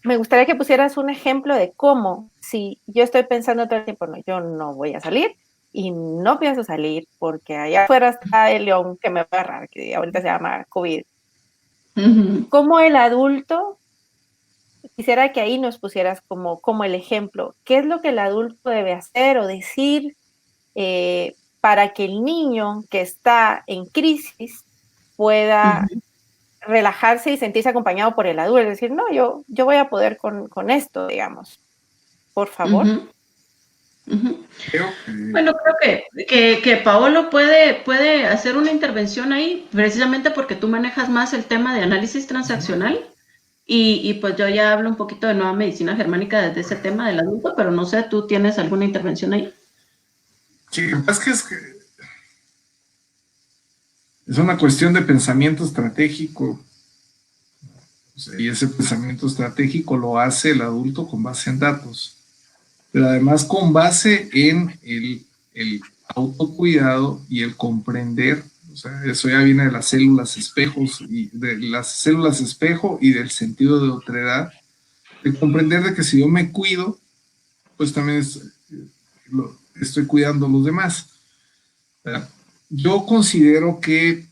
me gustaría que pusieras un ejemplo de cómo, si yo estoy pensando todo el tiempo, no, yo no voy a salir y no pienso salir porque allá afuera está el león que me va a agarrar, que ahorita se llama COVID. Como el adulto, quisiera que ahí nos pusieras como el ejemplo, ¿qué es lo que el adulto debe hacer o decir para que el niño que está en crisis pueda relajarse y sentirse acompañado por el adulto? Es decir, no, yo voy a poder con esto, digamos. Por favor. Bueno, creo que Paolo puede hacer una intervención ahí, precisamente porque tú manejas más el tema de análisis transaccional y pues yo ya hablo un poquito de nueva medicina germánica desde ese tema del adulto, pero no sé, ¿tú tienes alguna intervención ahí? Sí, lo que pasa es que es una cuestión de pensamiento estratégico. O sea, y ese pensamiento estratégico lo hace el adulto con base en datos, pero además con base en el autocuidado y el comprender. O sea, eso ya viene de las células espejos y de las células espejo y del sentido de otredad, de comprender de que si yo me cuido, pues también estoy cuidando a los demás. Yo considero que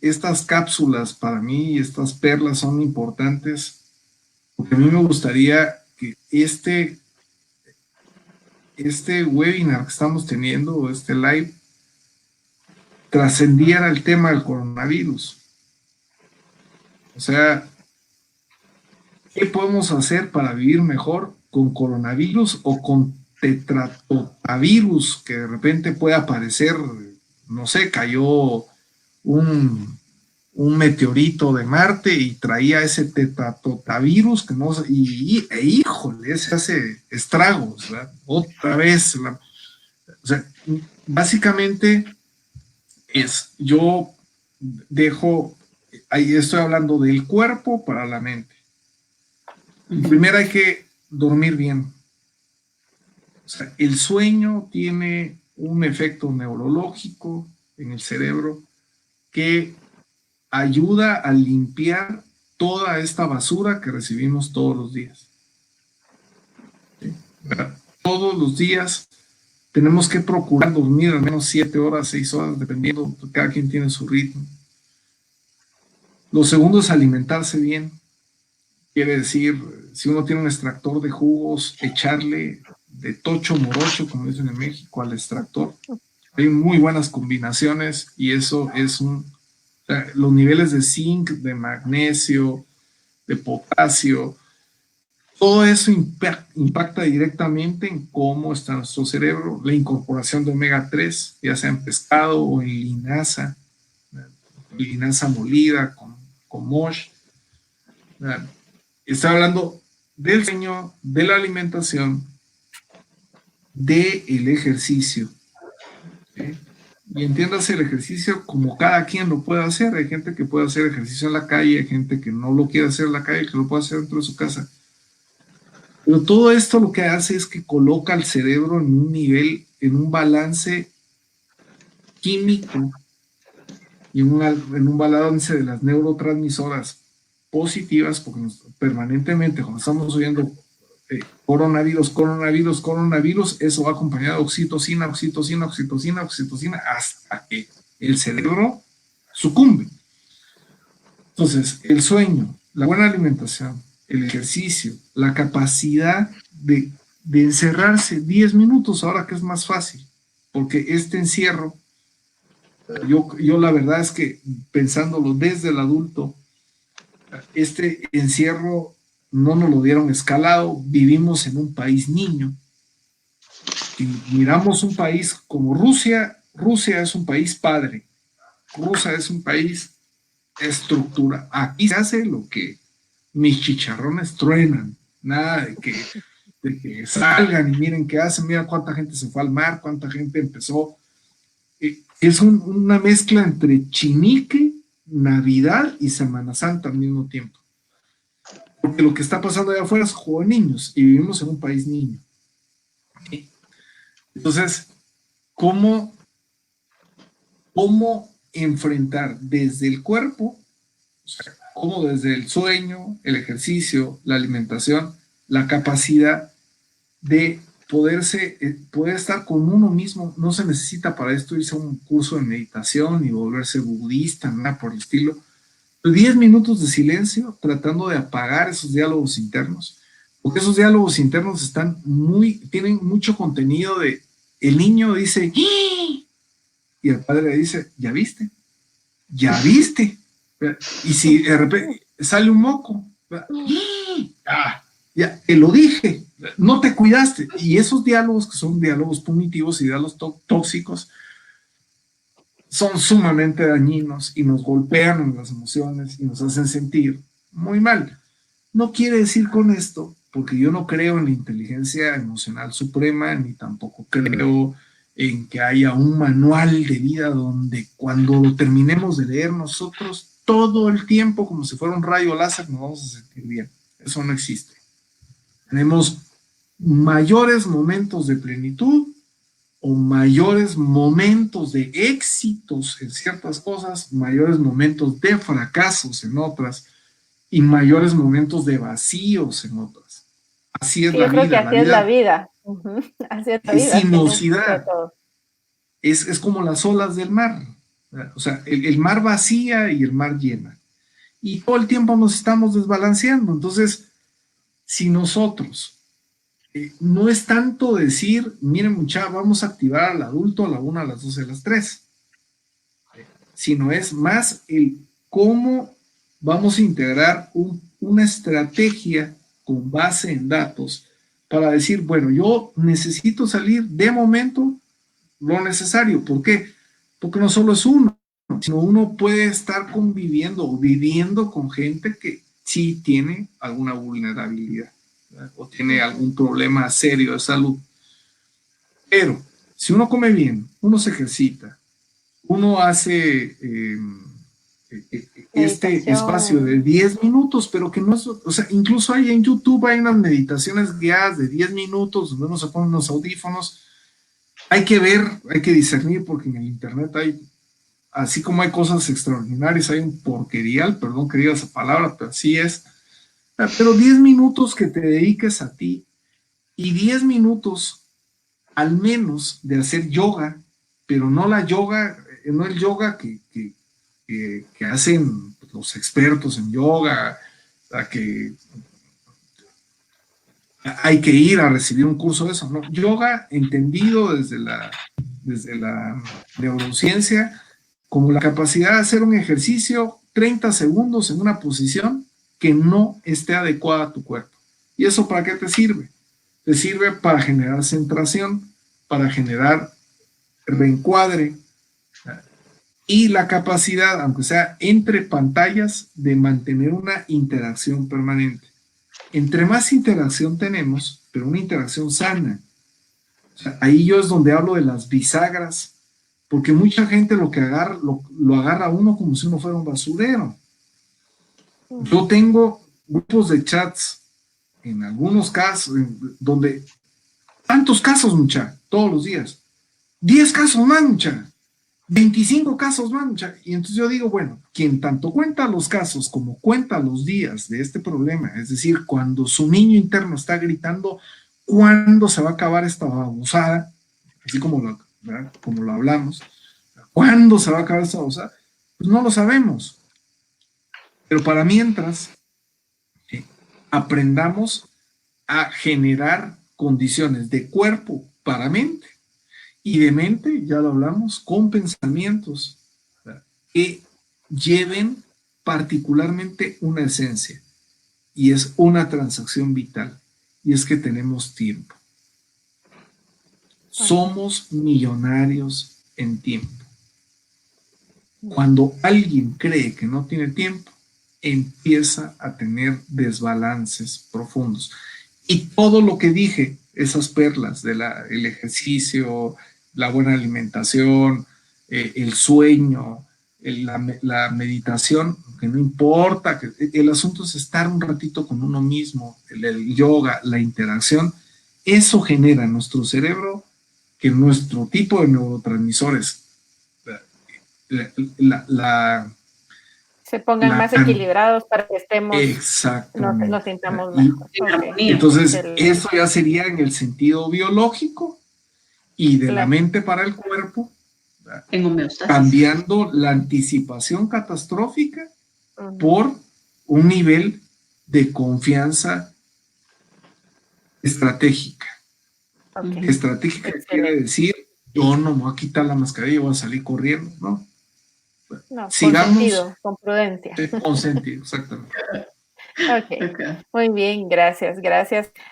estas cápsulas para mí y estas perlas son importantes porque a mí me gustaría que este webinar que estamos teniendo, este live, trascendiera el tema del coronavirus. O sea, ¿qué podemos hacer para vivir mejor con coronavirus o con tetratotavirus que de repente puede aparecer? No sé, cayó un meteorito de Marte y traía ese tetratotavirus que no, híjole, se hace estragos, ¿verdad? Otra vez. O sea, básicamente yo dejo, ahí estoy hablando del cuerpo para la mente. Primero hay que dormir bien. O sea, el sueño tiene un efecto neurológico en el cerebro que ayuda a limpiar toda esta basura que recibimos todos los días. ¿Sí? Todos los días tenemos que procurar dormir al menos 7 horas, 6 horas, dependiendo, cada quien tiene su ritmo. Lo segundo es alimentarse bien. Quiere decir, si uno tiene un extractor de jugos, echarle de tocho morocho, como dicen en México, al extractor. Hay muy buenas combinaciones y eso es los niveles de zinc, de magnesio, de potasio, todo eso impacta directamente en cómo está nuestro cerebro. La incorporación de omega 3, ya sea en pescado o en linaza molida con mosh. Está hablando del sueño, de la alimentación, del ejercicio. ¿Sí? Y entiéndase el ejercicio como cada quien lo puede hacer. Hay gente que puede hacer ejercicio en la calle, hay gente que no lo quiere hacer en la calle, que lo puede hacer dentro de su casa. Pero todo esto lo que hace es que coloca al cerebro en un nivel, en un balance químico y en un balance de las neurotransmisoras positivas, porque permanentemente cuando estamos oyendo coronavirus, eso va acompañado de oxitocina, hasta que el cerebro sucumbe. Entonces, el sueño, la buena alimentación, el ejercicio, la capacidad de encerrarse 10 minutos, ahora que es más fácil, porque este encierro, yo la verdad es que pensándolo desde el adulto, este encierro no nos lo dieron escalado, vivimos en un país niño. Si miramos un país como Rusia, Rusia es un país padre, Rusia es un país estructura. Aquí se hace lo que mis chicharrones truenan, nada de que salgan y miren qué hacen, mira cuánta gente se fue al mar, cuánta gente empezó. Es una mezcla entre chinique, Navidad y Semana Santa al mismo tiempo. Porque lo que está pasando allá afuera es juego de niños y vivimos en un país niño. Entonces, ¿cómo enfrentar desde el cuerpo, o sea, cómo desde el sueño, el ejercicio, la alimentación, la capacidad de poder estar con uno mismo? No se necesita para esto irse a un curso de meditación y volverse budista, nada por el estilo. 10 minutos de silencio tratando de apagar esos diálogos internos, porque esos diálogos internos tienen mucho contenido de, el niño dice, ¡y! Y el padre le dice, ¿ya viste? ¿Ya viste? Y si de repente sale un moco, ya te lo dije, no te cuidaste. Y esos diálogos que son diálogos punitivos y diálogos tóxicos son sumamente dañinos y nos golpean en las emociones y nos hacen sentir muy mal. No quiere decir con esto, porque yo no creo en la inteligencia emocional suprema, ni tampoco creo en que haya un manual de vida donde cuando lo terminemos de leer nosotros, todo el tiempo, como si fuera un rayo láser, nos vamos a sentir bien. Eso no existe. Tenemos mayores momentos de plenitud o mayores momentos de éxitos en ciertas cosas, mayores momentos de fracasos en otras y mayores momentos de vacíos en otras. Así es sí, la yo creo vida. que así es la vida. Así es la Es vida. sinuosidad. Es como las olas del mar. O sea, el mar vacía y el mar llena. Y todo el tiempo nos estamos desbalanceando. Entonces, si nosotros no es tanto decir, miren mucha, vamos a activar al adulto a la 1, a las 12, a las 3, sino es más el cómo vamos a integrar una estrategia con base en datos para decir, bueno, yo necesito salir de momento lo necesario. ¿Por qué? Porque no solo es uno, sino uno puede estar conviviendo o viviendo con gente que sí tiene alguna vulnerabilidad, ¿verdad? O tiene algún problema serio de salud. Pero si uno come bien, uno se ejercita, uno hace este espacio de 10 minutos, pero que no es, o sea, incluso hay en YouTube, hay unas meditaciones guiadas de 10 minutos, donde uno se pone unos audífonos. Hay que ver, hay que discernir, porque en el internet hay, así como hay cosas extraordinarias, hay un porquerial, perdón que diga esa palabra, pero así es. Pero 10 minutos que te dediques a ti y 10 minutos al menos de hacer yoga, pero no la yoga, no el yoga que hacen los expertos en yoga, a que hay que ir a recibir un curso de eso, ¿no? Yoga entendido desde la neurociencia como la capacidad de hacer un ejercicio 30 segundos en una posición que no esté adecuada a tu cuerpo. ¿Y eso para qué te sirve? Te sirve para generar centración, para generar reencuadre y la capacidad, aunque sea entre pantallas, de mantener una interacción permanente. Entre más interacción tenemos, pero una interacción sana. O sea, ahí yo es donde hablo de las bisagras, porque mucha gente lo agarra a uno como si uno fuera un basurero. Yo tengo grupos de chats, en algunos casos, donde tantos casos, todos los días. 10 casos más, 25 casos más, y entonces yo digo, bueno, quien tanto cuenta los casos como cuenta los días de este problema, es decir, cuando su niño interno está gritando, ¿cuándo se va a acabar esta babosada? Así como lo hablamos, ¿cuándo se va a acabar esta babosada? Pues no lo sabemos, pero para mientras, aprendamos a generar condiciones de cuerpo para mente, y de mente, ya lo hablamos, con pensamientos que lleven particularmente una esencia, y es una transacción vital, y es que tenemos tiempo. Somos millonarios en tiempo. Cuando alguien cree que no tiene tiempo, empieza a tener desbalances profundos. Y todo lo que dije, esas perlas del ejercicio, la buena alimentación, el sueño, la meditación, que no importa, que el asunto es estar un ratito con uno mismo, el yoga, la interacción, eso genera en nuestro cerebro que nuestro tipo de neurotransmisores, se pongan más equilibrados para que estemos, nos sintamos mejor. Okay. Entonces, eso ya sería en el sentido biológico y de la mente para el cuerpo, en homeostasis, cambiando la anticipación catastrófica por un nivel de confianza estratégica. Estratégica quiere decir, yo no me voy a quitar la mascarilla, voy a salir corriendo, ¿no? No, sigamos con sentido, con prudencia. Con sentido, exactamente. Okay. Muy bien, gracias.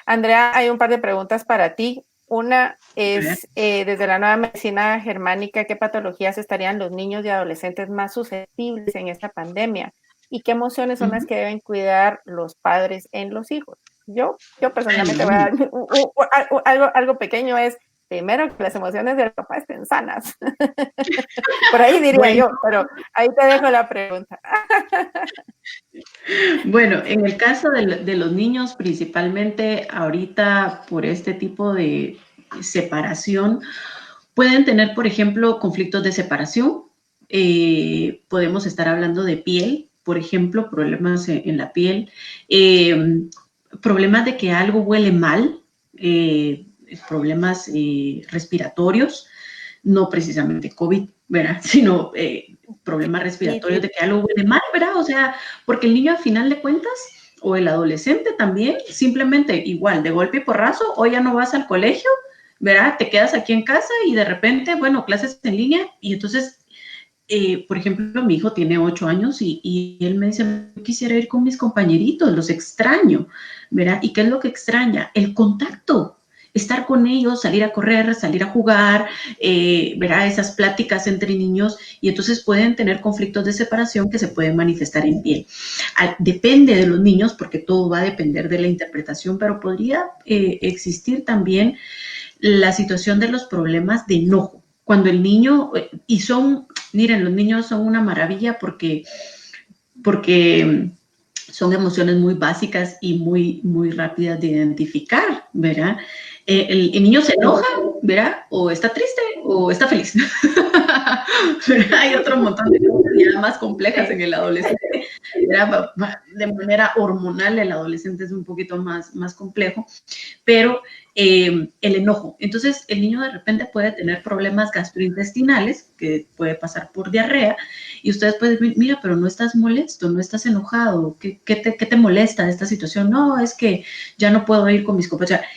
Andrea, hay un par de preguntas para ti. Una es, desde la nueva medicina germánica, ¿qué patologías estarían los niños y adolescentes más susceptibles en esta pandemia? ¿Y qué emociones son las que deben cuidar los padres en los hijos? Yo personalmente voy a dar algo pequeño, es primero que las emociones del papá estén sanas. Por ahí diría yo, pero ahí te dejo la pregunta. Bueno, en el caso de los niños, principalmente ahorita por este tipo de separación, pueden tener, por ejemplo, conflictos de separación. Podemos estar hablando de piel, por ejemplo, problemas en la piel, problemas de que algo huele mal, problemas respiratorios, no precisamente COVID, ¿verdad? Sino problemas respiratorios de que algo huele mal, ¿verdad? O sea, porque el niño a final de cuentas, o el adolescente también, simplemente igual, de golpe y porrazo, hoy ya no vas al colegio, ¿verdad? Te quedas aquí en casa y de repente, bueno, clases en línea, y entonces, por ejemplo, mi hijo tiene 8 años y él me dice, yo quisiera ir con mis compañeritos, los extraño, ¿verdad? ¿Y qué es lo que extraña? El contacto. Estar con ellos, salir a correr, salir a jugar, ¿verdad? Esas pláticas entre niños, y entonces pueden tener conflictos de separación que se pueden manifestar en piel. Depende de los niños, porque todo va a depender de la interpretación, pero podría existir también la situación de los problemas de enojo. Cuando el niño, miren, los niños son una maravilla porque porque son emociones muy básicas y muy, muy rápidas de identificar, ¿verdad? El niño se enoja, ¿verdad? O está triste o está feliz. Hay otro montón de cosas ya más complejas en el adolescente, ¿verdad? De manera hormonal el adolescente es un poquito más complejo, pero el enojo. Entonces el niño de repente puede tener problemas gastrointestinales, que puede pasar por diarrea, y ustedes pueden decir, mira, pero no estás molesto, no estás enojado, ¿qué te molesta de esta situación? No, es que ya no puedo ir con mis compañeros. O sea,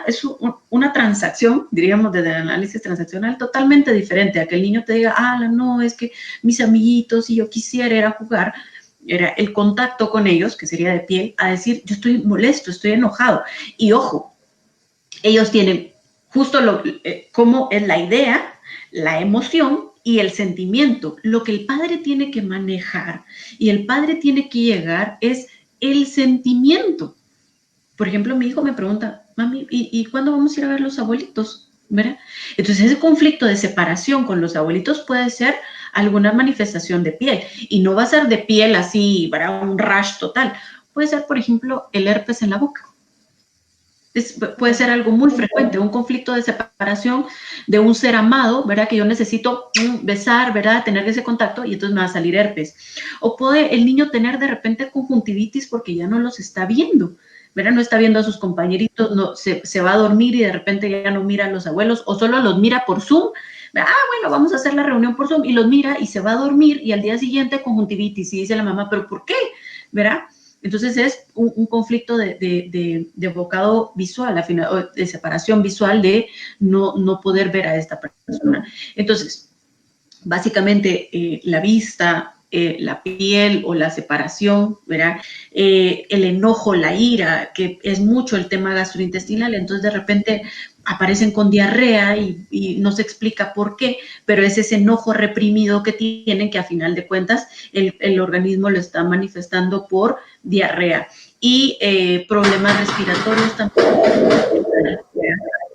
es una transacción, diríamos, desde el análisis transaccional totalmente diferente a que el niño te diga, no, es que mis amiguitos, si yo quisiera ir a jugar, era el contacto con ellos, que sería de piel, a decir, yo estoy molesto, estoy enojado. Y ojo, ellos tienen justo cómo es la idea, la emoción y el sentimiento. Lo que el padre tiene que manejar y el padre tiene que llegar es el sentimiento. Por ejemplo, mi hijo me pregunta, mami, ¿y cuándo vamos a ir a ver los abuelitos? ¿Verdad? Entonces, ese conflicto de separación con los abuelitos puede ser alguna manifestación de piel. Y no va a ser de piel así, ¿verdad? Un rash total. Puede ser, por ejemplo, el herpes en la boca. Puede ser algo muy frecuente, un conflicto de separación de un ser amado, ¿verdad? Que yo necesito besar, ¿verdad? Tener ese contacto y entonces me va a salir herpes. O puede el niño tener de repente conjuntivitis porque ya no los está viendo, ¿verdad? No está viendo a sus compañeritos, no, se va a dormir y de repente ya no mira a los abuelos o solo los mira por Zoom. Bueno, vamos a hacer la reunión por Zoom y los mira y se va a dormir y al día siguiente conjuntivitis y dice la mamá, ¿pero por qué? ¿Verdad? Entonces es un conflicto de bocado visual, al final, de separación visual, de no poder ver a esta persona. Entonces, básicamente la vista, la piel o la separación, ¿verdad? El enojo, la ira, que es mucho el tema gastrointestinal, entonces de repente aparecen con diarrea y no se explica por qué, pero es ese enojo reprimido que tienen que a final de cuentas el organismo lo está manifestando por diarrea. Y problemas respiratorios también,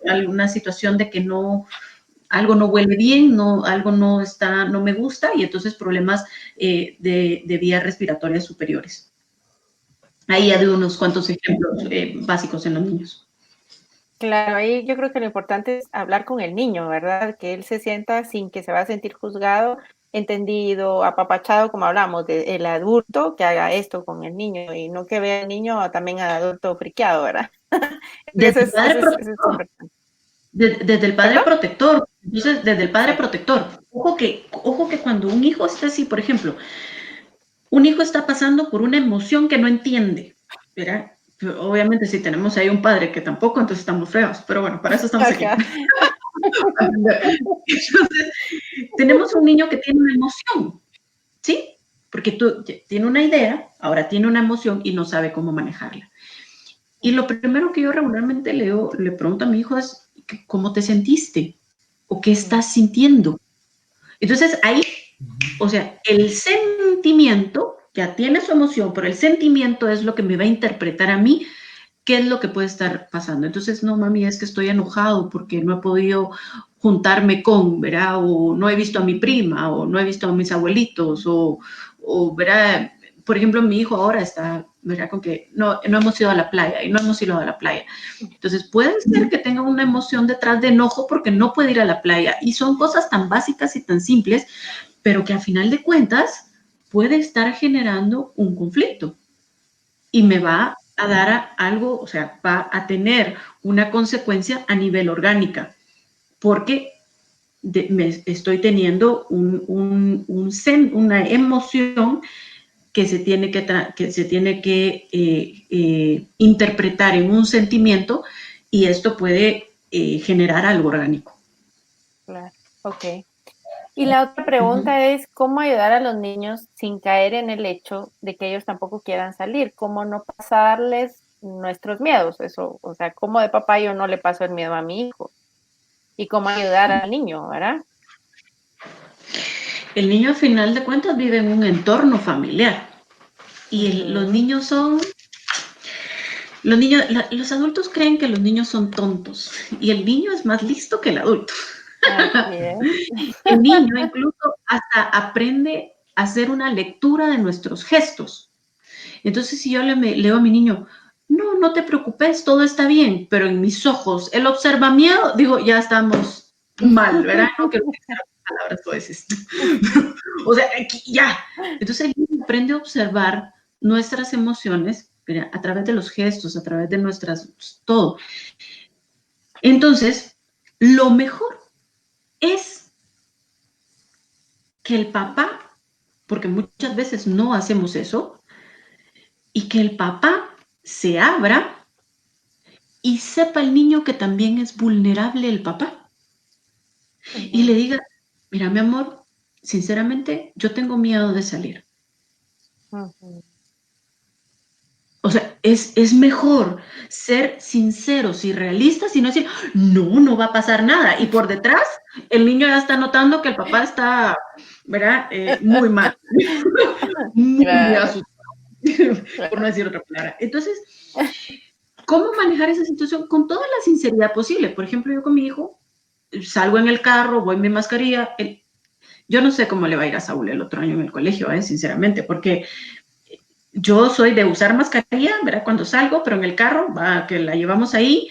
alguna situación de que algo no huele bien, algo no me gusta, y entonces problemas de vías respiratorias superiores. Ahí ya de unos cuantos ejemplos básicos en los niños. Claro, ahí yo creo que lo importante es hablar con el niño, ¿verdad? Que él se sienta sin que se va a sentir juzgado, entendido, apapachado, como hablamos, del adulto que haga esto con el niño y no que vea al niño también al adulto friqueado, ¿verdad? Desde el padre protector. Desde el padre protector. Entonces, desde el padre protector. Ojo que cuando un hijo está así, por ejemplo, un hijo está pasando por una emoción que no entiende, ¿verdad? Obviamente si tenemos ahí un padre que tampoco, entonces estamos feos, pero bueno, para eso estamos aquí. Entonces, tenemos un niño que tiene una emoción, ¿sí? Porque tiene una idea, ahora tiene una emoción y no sabe cómo manejarla. Y lo primero que yo regularmente le pregunto a mi hijo es, ¿cómo te sentiste? ¿O qué estás sintiendo? Entonces ahí, o sea, el sentimiento ya tiene su emoción, pero el sentimiento es lo que me va a interpretar a mí qué es lo que puede estar pasando. Entonces, no, mami, es que estoy enojado porque no he podido juntarme con, ¿verdad? O no he visto a mi prima, o no he visto a mis abuelitos, o ¿verdad? Por ejemplo, mi hijo ahora está, ¿verdad? Con que no hemos ido a la playa y no hemos ido a la playa. Entonces, puede ser que tenga una emoción detrás de enojo porque no puede ir a la playa. Y son cosas tan básicas y tan simples, pero que a final de cuentas puede estar generando un conflicto. Y me va a dar algo, o sea, va a tener una consecuencia a nivel orgánica, porque me estoy teniendo una emoción que se tiene que interpretar en un sentimiento, y esto puede generar algo orgánico. Claro, ok. Y la otra pregunta es, ¿cómo ayudar a los niños sin caer en el hecho de que ellos tampoco quieran salir? ¿Cómo no pasarles nuestros miedos? Eso, o sea, ¿cómo de papá yo no le paso el miedo a mi hijo? ¿Y cómo ayudar al niño, verdad? El niño, a final de cuentas, vive en un entorno familiar. Y los niños los adultos creen que los niños son tontos, y el niño es más listo que el adulto. El niño incluso hasta aprende hacer una lectura de nuestros gestos. Entonces, si yo leo a mi niño, no te preocupes, todo está bien, pero en mis ojos él observa miedo, digo, ya estamos mal, ¿verdad? No quiero utilizar palabras veces. O sea, aquí, ya. Entonces el niño aprende a observar nuestras emociones, ¿verdad? A través de los gestos, a través de nuestras, todo. Entonces, lo mejor es que el papá, porque muchas veces no hacemos eso, y que el papá se abra y sepa el niño que también es vulnerable el papá. Y le diga, mira, mi amor, sinceramente, yo tengo miedo de salir. O sea, es mejor ser sinceros y realistas y no decir, no va a pasar nada. Y por detrás, el niño ya está notando que el papá está, ¿verdad? Muy mal. Muy asustado, por no decir otra palabra. Entonces, ¿cómo manejar esa situación? Con toda la sinceridad posible. Por ejemplo, yo con mi hijo salgo en el carro, voy en mi mascarilla. Yo no sé cómo le va a ir a Saúl el otro año en el colegio, sinceramente, porque yo soy de usar mascarilla, ¿verdad? Cuando salgo, pero en el carro, que la llevamos ahí,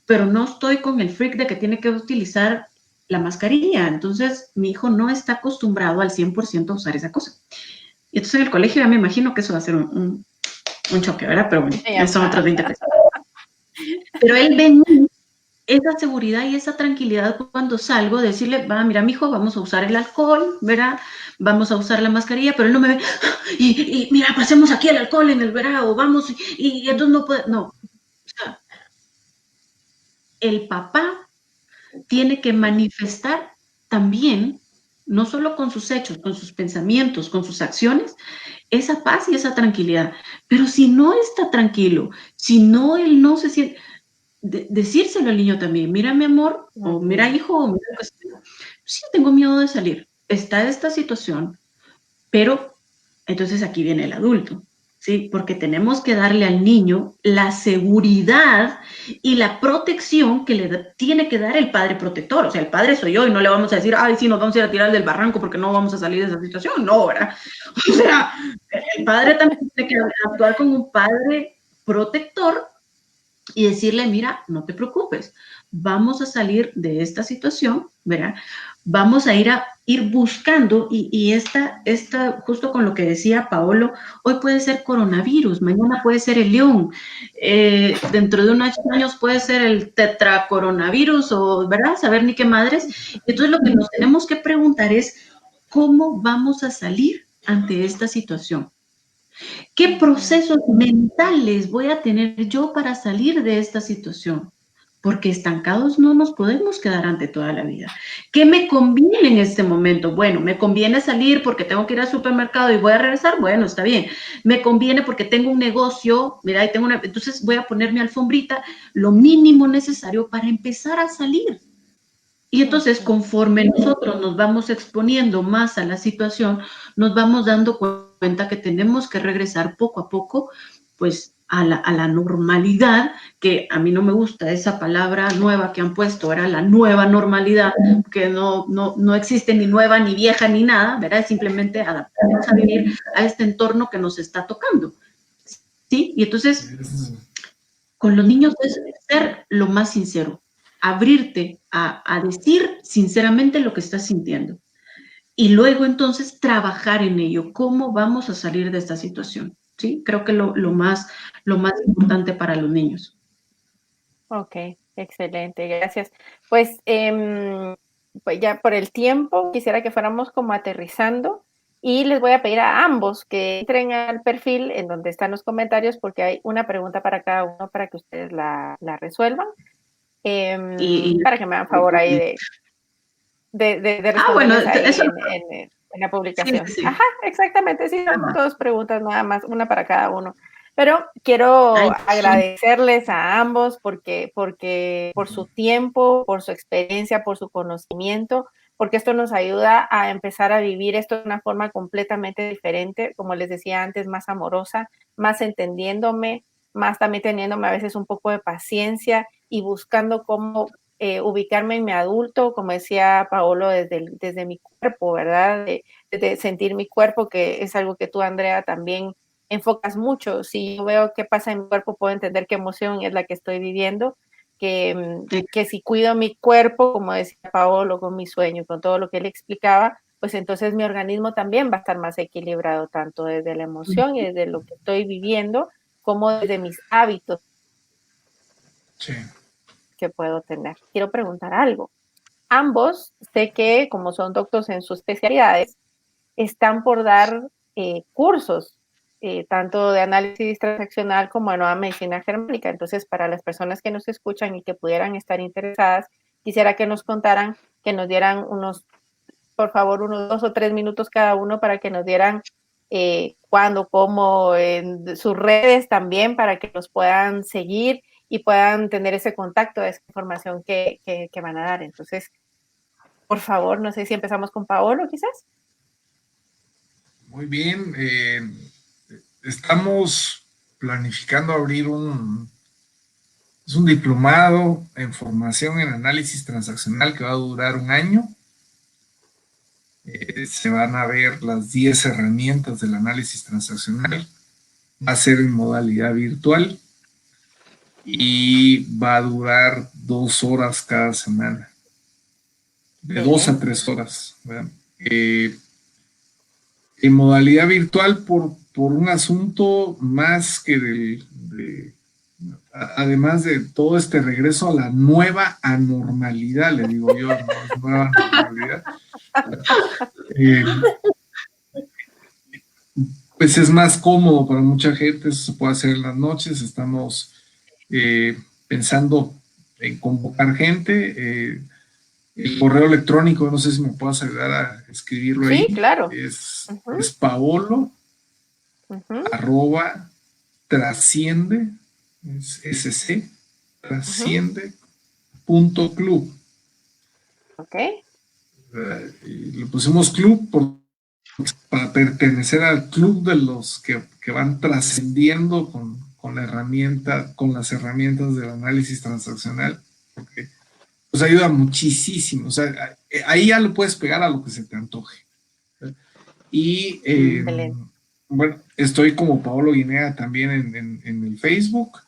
pero no estoy con el freak de que tiene que utilizar la mascarilla. Entonces, mi hijo no está acostumbrado al 100% a usar esa cosa. Y entonces en el colegio ya me imagino que eso va a ser un choque, ¿verdad? Pero bueno, son otros 20 pesos. Pero él ve esa seguridad y esa tranquilidad cuando salgo, decirle, mira, mijo, vamos a usar el alcohol, ¿verdad? Vamos a usar la mascarilla, pero él no me ve, y mira, pasemos aquí el alcohol en el verano, vamos, y entonces no puede, no. O sea, el papá tiene que manifestar también, no solo con sus hechos, con sus pensamientos, con sus acciones, esa paz y esa tranquilidad. Pero si no está tranquilo, si no, él no se siente... decírselo al niño también, mira mi amor, o mira hijo, o mira, pues, sí tengo miedo de salir, está esta situación, pero entonces aquí viene el adulto, ¿sí? Porque tenemos que darle al niño la seguridad y la protección que le tiene que dar el padre protector. O sea, el padre soy yo y no le vamos a decir, ay, sí, nos vamos a ir a tirar del barranco porque no vamos a salir de esa situación. No, ¿verdad? O sea, el padre también tiene que actuar como un padre protector y decirle, mira, no te preocupes, vamos a salir de esta situación, ¿verdad? Vamos a ir buscando, y esta, justo con lo que decía Paolo, hoy puede ser coronavirus, mañana puede ser el león, dentro de unos años puede ser el tetracoronavirus, o, ¿verdad? Saber ni qué madres. Entonces lo que nos tenemos que preguntar es, ¿cómo vamos a salir ante esta situación? ¿Qué procesos mentales voy a tener yo para salir de esta situación? Porque estancados no nos podemos quedar ante toda la vida. ¿Qué me conviene en este momento? Bueno, me conviene salir porque tengo que ir al supermercado y voy a regresar. Bueno, está bien. Me conviene porque tengo un negocio, mira, y tengo entonces voy a poner mi alfombrita, lo mínimo necesario para empezar a salir. Y entonces, conforme nosotros nos vamos exponiendo más a la situación, nos vamos dando cuenta que tenemos que regresar poco a poco, pues, a la normalidad, que a mí no me gusta esa palabra nueva que han puesto, era la nueva normalidad, que no existe ni nueva, ni vieja, ni nada, ¿verdad? Es simplemente adaptarnos a vivir a este entorno que nos está tocando, ¿sí? Y entonces, con los niños es ser lo más sincero, abrirte a decir sinceramente lo que estás sintiendo. Y luego entonces trabajar en ello. ¿Cómo vamos a salir de esta situación? ¿Sí? Creo que lo más importante para los niños. Ok, excelente, gracias. Pues, pues ya por el tiempo quisiera que fuéramos como aterrizando y les voy a pedir a ambos que entren al perfil en donde están los comentarios porque hay una pregunta para cada uno para que ustedes la resuelvan. Para que me hagan favor ahí de responderles ahí eso, en la publicación. Sí. Ajá, exactamente, sí, son 2 preguntas nada más, una para cada uno. Pero quiero agradecerles a ambos porque por su tiempo, por su experiencia, por su conocimiento, porque esto nos ayuda a empezar a vivir esto de una forma completamente diferente, como les decía antes, más amorosa, más entendiéndome, más también teniéndome a veces un poco de paciencia y buscando cómo ubicarme en mi adulto, como decía Paolo, desde mi cuerpo, ¿verdad? De de sentir mi cuerpo, que es algo que tú, Andrea, también enfocas mucho. Si yo veo qué pasa en mi cuerpo, puedo entender qué emoción es la que estoy viviendo, que si cuido mi cuerpo, como decía Paolo, con mi sueño, con todo lo que él explicaba, pues entonces mi organismo también va a estar más equilibrado, tanto desde la emoción y desde lo que estoy viviendo, como desde mis hábitos Sí. que puedo tener. Quiero preguntar algo. Ambos, sé que como son doctores en sus especialidades, están por dar cursos, tanto de análisis transaccional como de nueva medicina germánica. Entonces, para las personas que nos escuchan y que pudieran estar interesadas, quisiera que nos contaran, que nos dieran por favor, unos 2 o 3 minutos cada uno para que nos dieran cuándo, cómo, en sus redes también, para que los puedan seguir y puedan tener ese contacto, esa información que van a dar. Entonces, por favor, no sé si empezamos con Paolo, quizás. Muy bien. Estamos planificando abrir es un diplomado en formación en análisis transaccional que va a durar un año. Se van a ver las 10 herramientas del análisis transaccional. Va a ser en modalidad virtual y va a durar 2 horas cada semana. De 2 a 3 horas. En modalidad virtual por un asunto más que además de todo este regreso a la nueva anormalidad, le digo yo, no es nueva normalidad. Pues es más cómodo para mucha gente, eso se puede hacer en las noches. Estamos pensando en convocar gente. El correo electrónico, no sé si me puedes ayudar a escribirlo ahí. Sí, claro. Es Paolo @ trasciende, es SC, trasciende.club. Ok. Le pusimos club para pertenecer al club de los que van trascendiendo con la herramienta, con las herramientas del análisis transaccional, porque pues ayuda muchísimo. O sea, ahí ya lo puedes pegar a lo que se te antoje. Y bueno, estoy como Paolo Guinea también en el Facebook.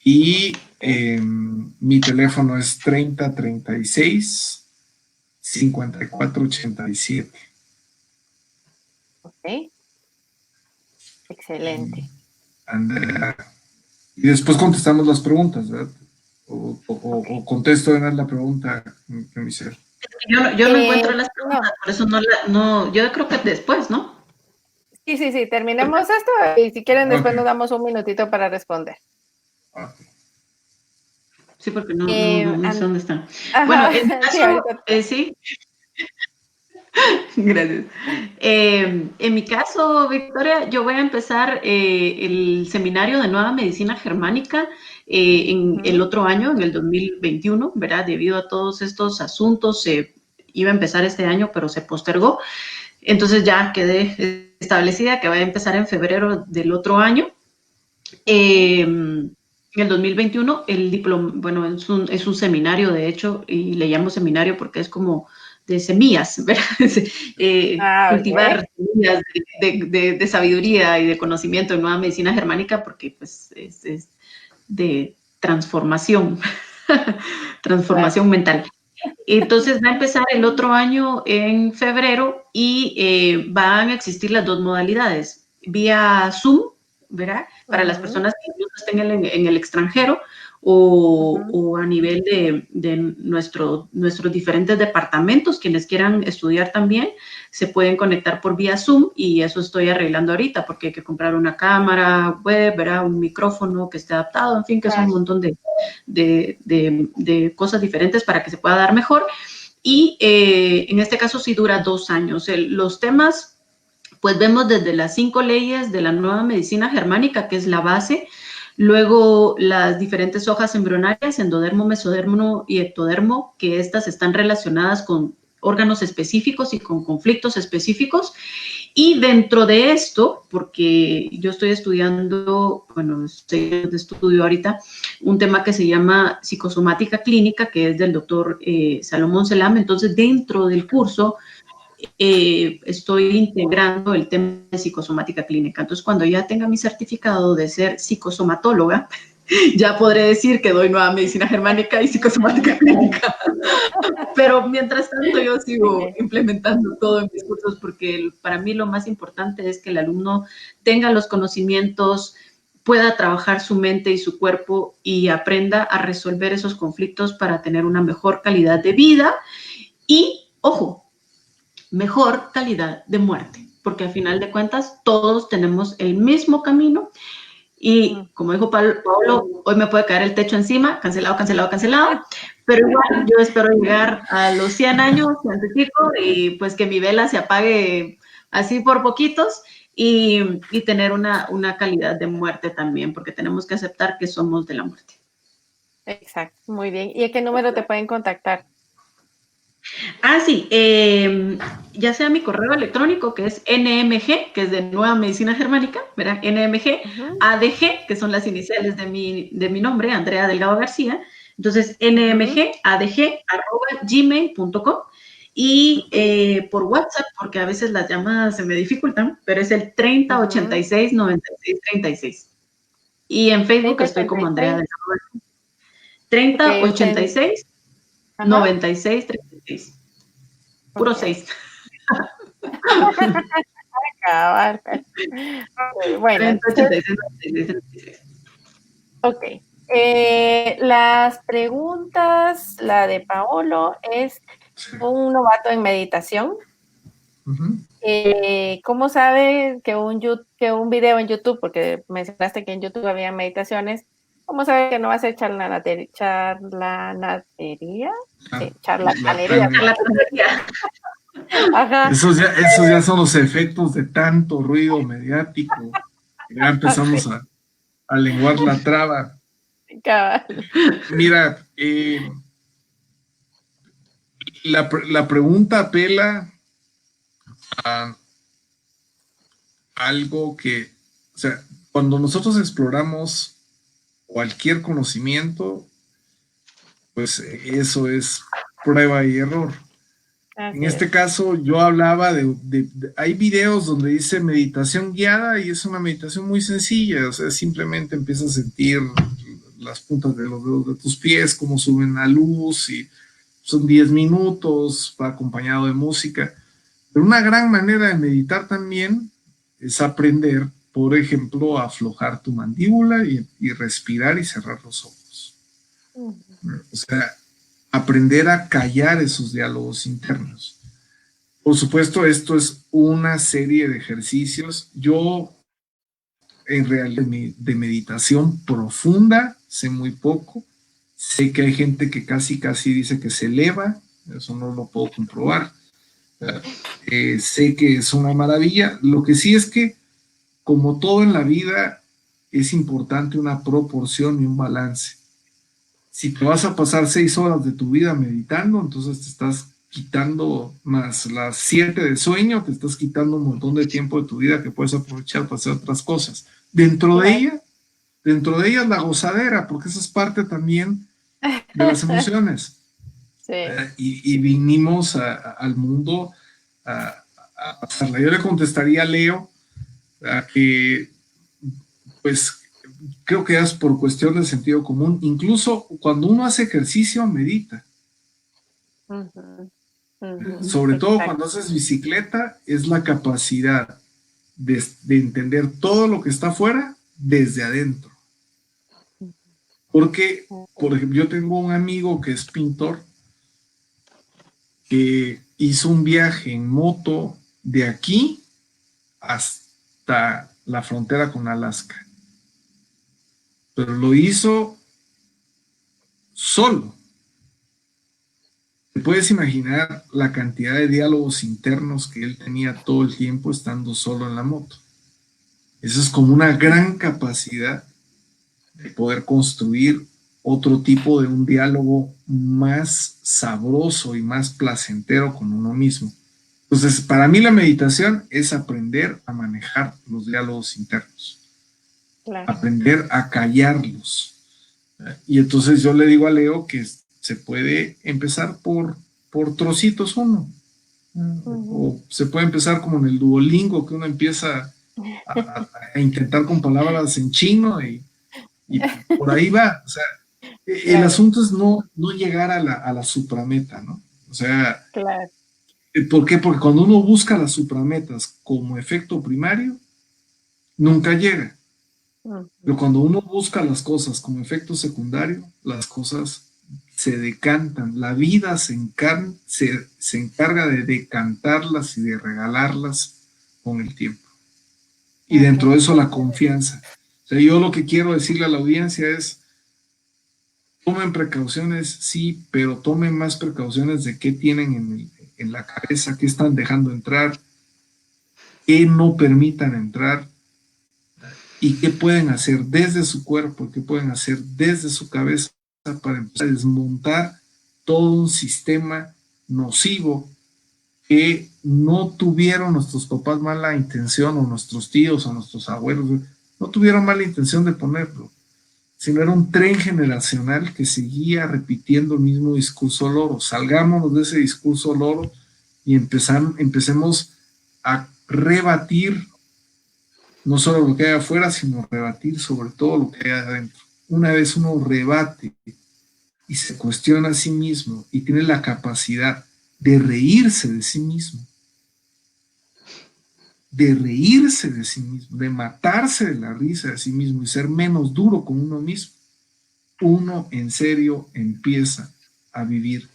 Y mi teléfono es 3036 5487. Ok. Excelente. Andrea. Y después contestamos las preguntas, ¿verdad? O contesto de la pregunta que me hicieron. Yo no encuentro las preguntas, por eso no, yo creo que después, ¿no? Sí, terminemos esto y si quieren después nos damos un minutito para responder. Okay. Sí, porque no sé dónde están. Ajá, bueno, en mi caso, sí. Gracias. En mi caso, Victoria, yo voy a empezar el seminario de nueva medicina germánica en el otro año, en el 2021, ¿verdad? Debido a todos estos asuntos, se iba a empezar este año, pero se postergó. Entonces ya quedé establecida que va a empezar en febrero del otro año. En el 2021, el diploma, bueno, es un seminario, de hecho, y le llamo seminario porque es como de semillas, ¿verdad? Cultivar semillas de sabiduría y de conocimiento en nueva medicina germánica, porque pues es de transformación, transformación mental. Entonces va a empezar el otro año en febrero y van a existir las 2 modalidades, vía Zoom, ¿verdad? Para las personas que incluso estén en el extranjero o a nivel de nuestros diferentes departamentos, quienes quieran estudiar también, se pueden conectar por vía Zoom y eso estoy arreglando ahorita porque hay que comprar una cámara web, ¿verdad? Un micrófono que esté adaptado, en fin, que son un montón de cosas diferentes para que se pueda dar mejor. Y en este caso sí dura 2 años. Los temas, pues vemos desde las 5 leyes de la nueva medicina germánica, que es la base, luego las diferentes hojas embrionarias, endodermo, mesodermo y ectodermo, que estas están relacionadas con órganos específicos y con conflictos específicos. Y dentro de esto, porque yo estoy estudiando, bueno, estudio ahorita un tema que se llama psicosomática clínica, que es del doctor Salomón Selam. Entonces, dentro del curso estoy integrando el tema de psicosomática clínica. Entonces, cuando ya tenga mi certificado de ser psicosomatóloga, ya podré decir que doy nueva medicina germánica y psicosomática clínica. Pero mientras tanto yo sigo implementando todo en mis cursos porque para mí lo más importante es que el alumno tenga los conocimientos, pueda trabajar su mente y su cuerpo y aprenda a resolver esos conflictos para tener una mejor calidad de vida y, ojo, mejor calidad de muerte, porque al final de cuentas todos tenemos el mismo camino y como dijo Pablo, hoy me puede caer el techo encima, cancelado, cancelado, cancelado, pero igual yo espero llegar a los 100 años, y pues que mi vela se apague así por poquitos y tener una calidad de muerte también, porque tenemos que aceptar que somos de la muerte. Exacto, muy bien. ¿Y a qué número te pueden contactar? Ah, sí, ya sea mi correo electrónico, que es NMG, que es de Nueva Medicina Germánica, ¿verdad? NMG, ADG, que son las iniciales de mi nombre, Andrea Delgado García. Entonces, nmgadg@gmail.com. Y por WhatsApp, porque a veces las llamadas se me dificultan, pero es el 3086-9636. Y en Facebook estoy como Andrea Delgado García. 3086 9636. Puro 6. Bueno, ok. Las preguntas, la de Paolo es un novato en meditación. ¿Cómo sabe que un video en YouTube, porque mencionaste que en YouTube había meditaciones, cómo sabe que no va a ser charlatanería? Charlatanería. Ajá. Esos ya son los efectos de tanto ruido mediático. Ya empezamos a lenguar la traba. Mira, la pregunta apela a algo que, o sea, cuando nosotros exploramos cualquier conocimiento, pues eso es prueba y error. En este caso, yo hablaba hay videos donde dice meditación guiada y es una meditación muy sencilla, o sea, simplemente empiezas a sentir las puntas de los dedos de tus pies, cómo suben la luz, y son 10 minutos, va acompañado de música. Pero una gran manera de meditar también es aprender, por ejemplo, a aflojar tu mandíbula y respirar y cerrar los ojos. O sea, aprender a callar esos diálogos internos. Por supuesto, esto es una serie de ejercicios. Yo, en realidad, de meditación profunda, sé muy poco. Sé que hay gente que casi dice que se eleva. Eso no lo puedo comprobar. Sé que es una maravilla. Lo que sí es que, como todo en la vida, es importante una proporción y un balance. Si te vas a pasar 6 horas de tu vida meditando, entonces te estás quitando, más las 7 de sueño, te estás quitando un montón de tiempo de tu vida que puedes aprovechar para hacer otras cosas. Dentro de ella es la gozadera, porque esa es parte también de las emociones. Sí. Y vinimos al mundo a pasarla. Yo le contestaría a Leo que, pues, creo que es por cuestión de sentido común. Incluso cuando uno hace ejercicio, medita. Sobre todo cuando haces bicicleta, es la capacidad de entender todo lo que está afuera desde adentro. Porque, por ejemplo, yo tengo un amigo que es pintor que hizo un viaje en moto de aquí hasta la frontera con Alaska. Pero lo hizo solo. ¿Te puedes imaginar la cantidad de diálogos internos que él tenía todo el tiempo estando solo en la moto? Eso es como una gran capacidad de poder construir otro tipo de un diálogo más sabroso y más placentero con uno mismo. Entonces, para mí la meditación es aprender a manejar los diálogos internos. Claro. Aprender a callarlos. Y entonces yo le digo a Leo que se puede empezar por trocitos uno. O se puede empezar como en el Duolingo, que uno empieza a intentar con palabras en chino y por ahí va. O sea, el Claro, asunto es no llegar a la suprameta, ¿no? O sea, claro. ¿por qué? Porque cuando uno busca las suprametas como efecto primario, nunca llega. Pero cuando uno busca las cosas como efecto secundario, las cosas se decantan. La vida se encarga de decantarlas y de regalarlas con el tiempo. Y dentro Ok. de eso la confianza. O sea, yo lo que quiero decirle a la audiencia es, tomen precauciones, sí, pero tomen más precauciones de qué tienen en la cabeza, qué están dejando entrar, qué no permitan entrar y qué pueden hacer desde su cuerpo, qué pueden hacer desde su cabeza para empezar a desmontar todo un sistema nocivo que no tuvieron nuestros papás mala intención, o nuestros tíos o nuestros abuelos, no tuvieron mala intención de ponerlo, sino era un tren generacional que seguía repitiendo el mismo discurso loro. Salgámonos de ese discurso loro y empecemos a rebatir no solo lo que hay afuera, sino rebatir sobre todo lo que hay adentro. Una vez uno rebate y se cuestiona a sí mismo y tiene la capacidad de reírse de sí mismo, de matarse de la risa de sí mismo y ser menos duro con uno mismo, uno en serio empieza a vivir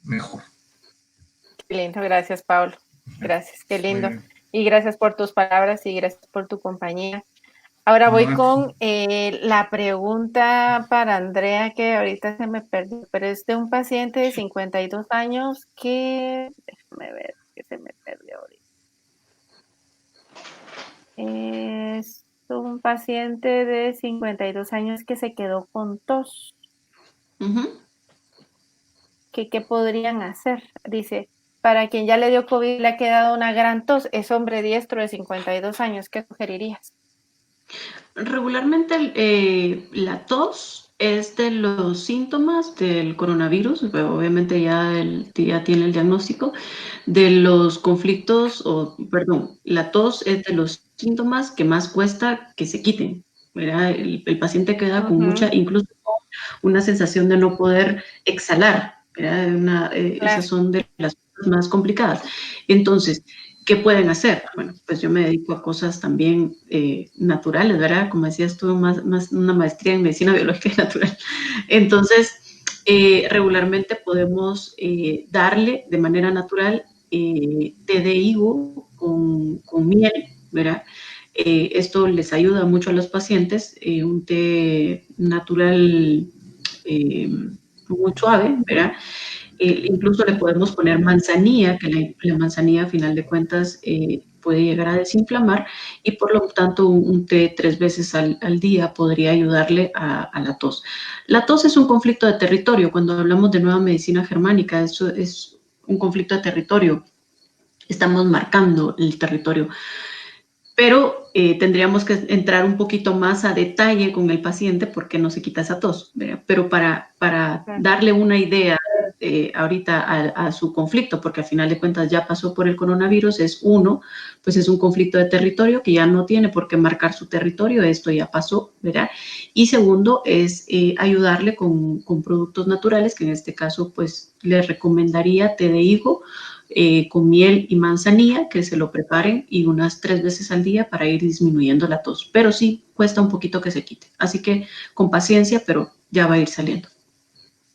mejor. Qué lindo, gracias, Pablo. Gracias, qué Muy lindo. bien. Y gracias por tus palabras y gracias por tu compañía. Ahora voy No, con la pregunta para Andrea, que ahorita se me perdió, pero es de un paciente de 52 años que, déjame ver, que se me perdió ahorita. Es un paciente de 52 años que se quedó con tos. ¿Qué podrían hacer? Dice, para quien ya le dio COVID le ha quedado una gran tos, es hombre diestro de 52 años, ¿qué sugerirías? Regularmente la tos es de los síntomas del coronavirus, pero obviamente ya tiene el diagnóstico de los conflictos, la tos es de los síntomas que más cuesta que se quiten. ¿Verdad? El paciente queda con incluso una sensación de no poder exhalar. Esas Claro. son de las cosas más complicadas. Entonces, ¿qué pueden hacer? Bueno, pues yo me dedico a cosas también naturales, ¿verdad? Como decías tú, más una maestría en medicina biológica y natural. Entonces, regularmente podemos darle de manera natural té de higo con miel, ¿verdad? Esto les ayuda mucho a los pacientes, un té natural muy suave, ¿verdad? Incluso le podemos poner manzanilla, que la manzanilla a final de cuentas puede llegar a desinflamar y por lo tanto un té 3 veces al día podría ayudarle a la tos. La tos es un conflicto de territorio. Cuando hablamos de nueva medicina germánica, eso es un conflicto de territorio. Estamos marcando el territorio. Pero tendríamos que entrar un poquito más a detalle con el paciente porque no se quita esa tos, ¿verdad? Pero para darle una idea ahorita a su conflicto, porque al final de cuentas ya pasó por el coronavirus, pues es un conflicto de territorio que ya no tiene por qué marcar su territorio, esto ya pasó, ¿verdad? Y segundo es ayudarle con productos naturales, que en este caso pues le recomendaría té de higo, con miel y manzanilla, que se lo preparen y unas 3 veces al día para ir disminuyendo la tos. Pero sí cuesta un poquito que se quite. Así que con paciencia, pero ya va a ir saliendo.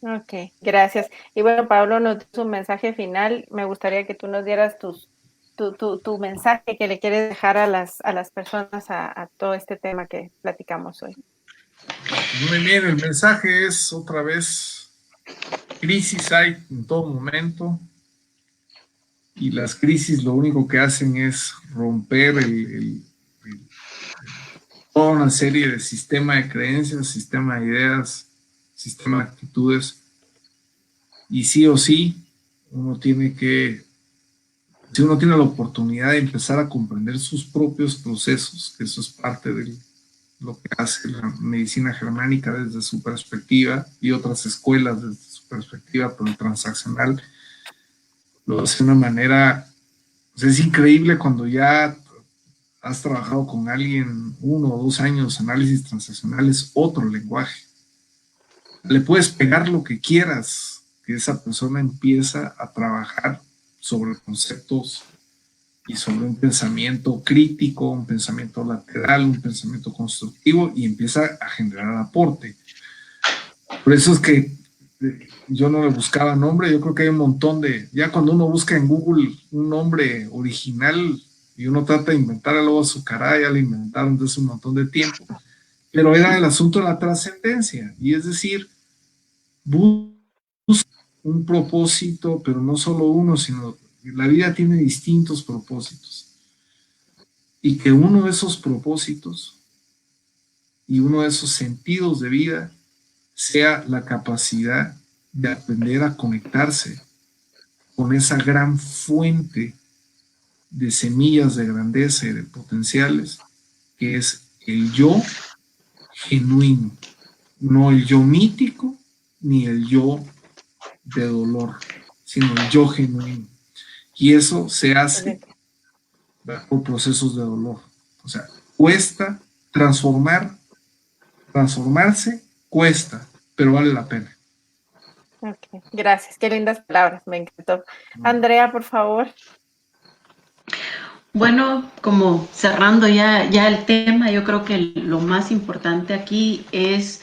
Ok, gracias. Y bueno, Pablo nos dio un mensaje final. Me gustaría que tú nos dieras tu mensaje que le quieres dejar a las personas a todo este tema que platicamos hoy. Muy bien, el mensaje es otra vez, crisis hay en todo momento y las crisis lo único que hacen es romper toda una serie de sistema de creencias, sistema de ideas, sistema de actitudes y sí o sí si uno tiene la oportunidad de empezar a comprender sus propios procesos, que eso es parte de lo que hace la medicina germánica desde su perspectiva y otras escuelas desde su perspectiva, pero transaccional, lo hace de una manera, pues es increíble cuando ya has trabajado con alguien 1 o 2 años, análisis transaccional es otro lenguaje. Le puedes pegar lo que quieras, que esa persona empieza a trabajar sobre conceptos y sobre un pensamiento crítico, un pensamiento lateral, un pensamiento constructivo, y empieza a generar aporte. Por eso es que yo no le buscaba nombre. Yo creo que hay un montón de, ya cuando uno busca en Google un nombre original y uno trata de inventar el lobo azucarada, ya lo inventaron desde hace un montón de tiempo, pero era el asunto de la trascendencia, y es decir, busca un propósito, pero no solo uno, sino la vida tiene distintos propósitos, y que uno de esos propósitos y uno de esos sentidos de vida sea la capacidad de aprender a conectarse con esa gran fuente de semillas de grandeza y de potenciales, que es el yo genuino, no el yo mítico ni el yo de dolor, sino el yo genuino. Y eso se hace por procesos de dolor. O sea, cuesta transformarse cuesta, pero vale la pena. Okay. Gracias, qué lindas palabras, me encantó. Andrea, por favor. Bueno, como cerrando ya el tema, yo creo que lo más importante aquí es,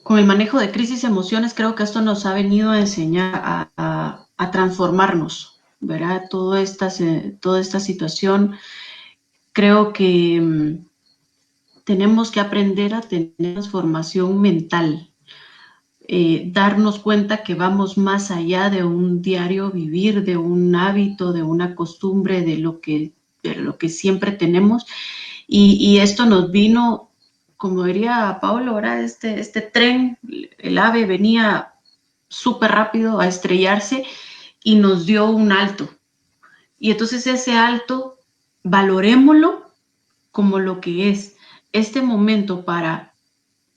con el manejo de crisis y emociones, creo que esto nos ha venido a enseñar a transformarnos, ¿verdad? Toda esta situación, creo que tenemos que aprender a tener transformación mental, darnos cuenta que vamos más allá de un diario vivir, de un hábito, de una costumbre, de lo que siempre tenemos. Y esto nos vino, como diría Pablo, ¿verdad? Este tren, el AVE venía súper rápido a estrellarse y nos dio un alto. Y entonces ese alto, valorémoslo como lo que es este momento para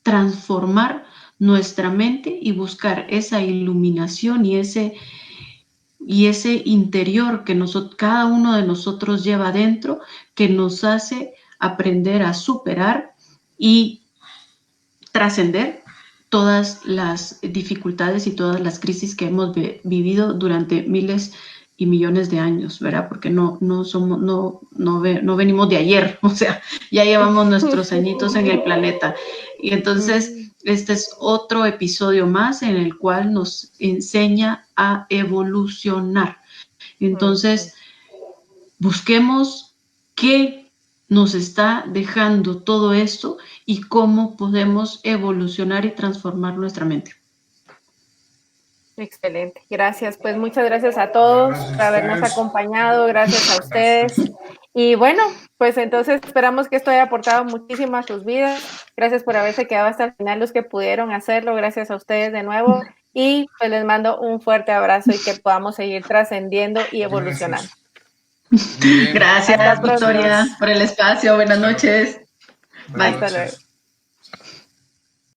transformar nuestra mente y buscar esa iluminación y ese interior que cada uno de nosotros lleva dentro, que nos hace aprender a superar y trascender todas las dificultades y todas las crisis que hemos vivido durante miles y millones de años, ¿verdad? Porque no venimos de ayer, o sea, ya llevamos nuestros añitos en el planeta. Y entonces, este es otro episodio más en el cual nos enseña a evolucionar. Entonces, busquemos qué nos está dejando todo esto y cómo podemos evolucionar y transformar nuestra mente. Excelente, gracias. Pues muchas gracias a todos por habernos acompañado, gracias a ustedes. Y bueno, pues entonces esperamos que esto haya aportado muchísimo a sus vidas. Gracias por haberse quedado hasta el final los que pudieron hacerlo, gracias a ustedes de nuevo. Y pues les mando un fuerte abrazo y que podamos seguir trascendiendo y evolucionando. Gracias, Victoria, por el espacio. Buenas noches. Bye. Hasta luego.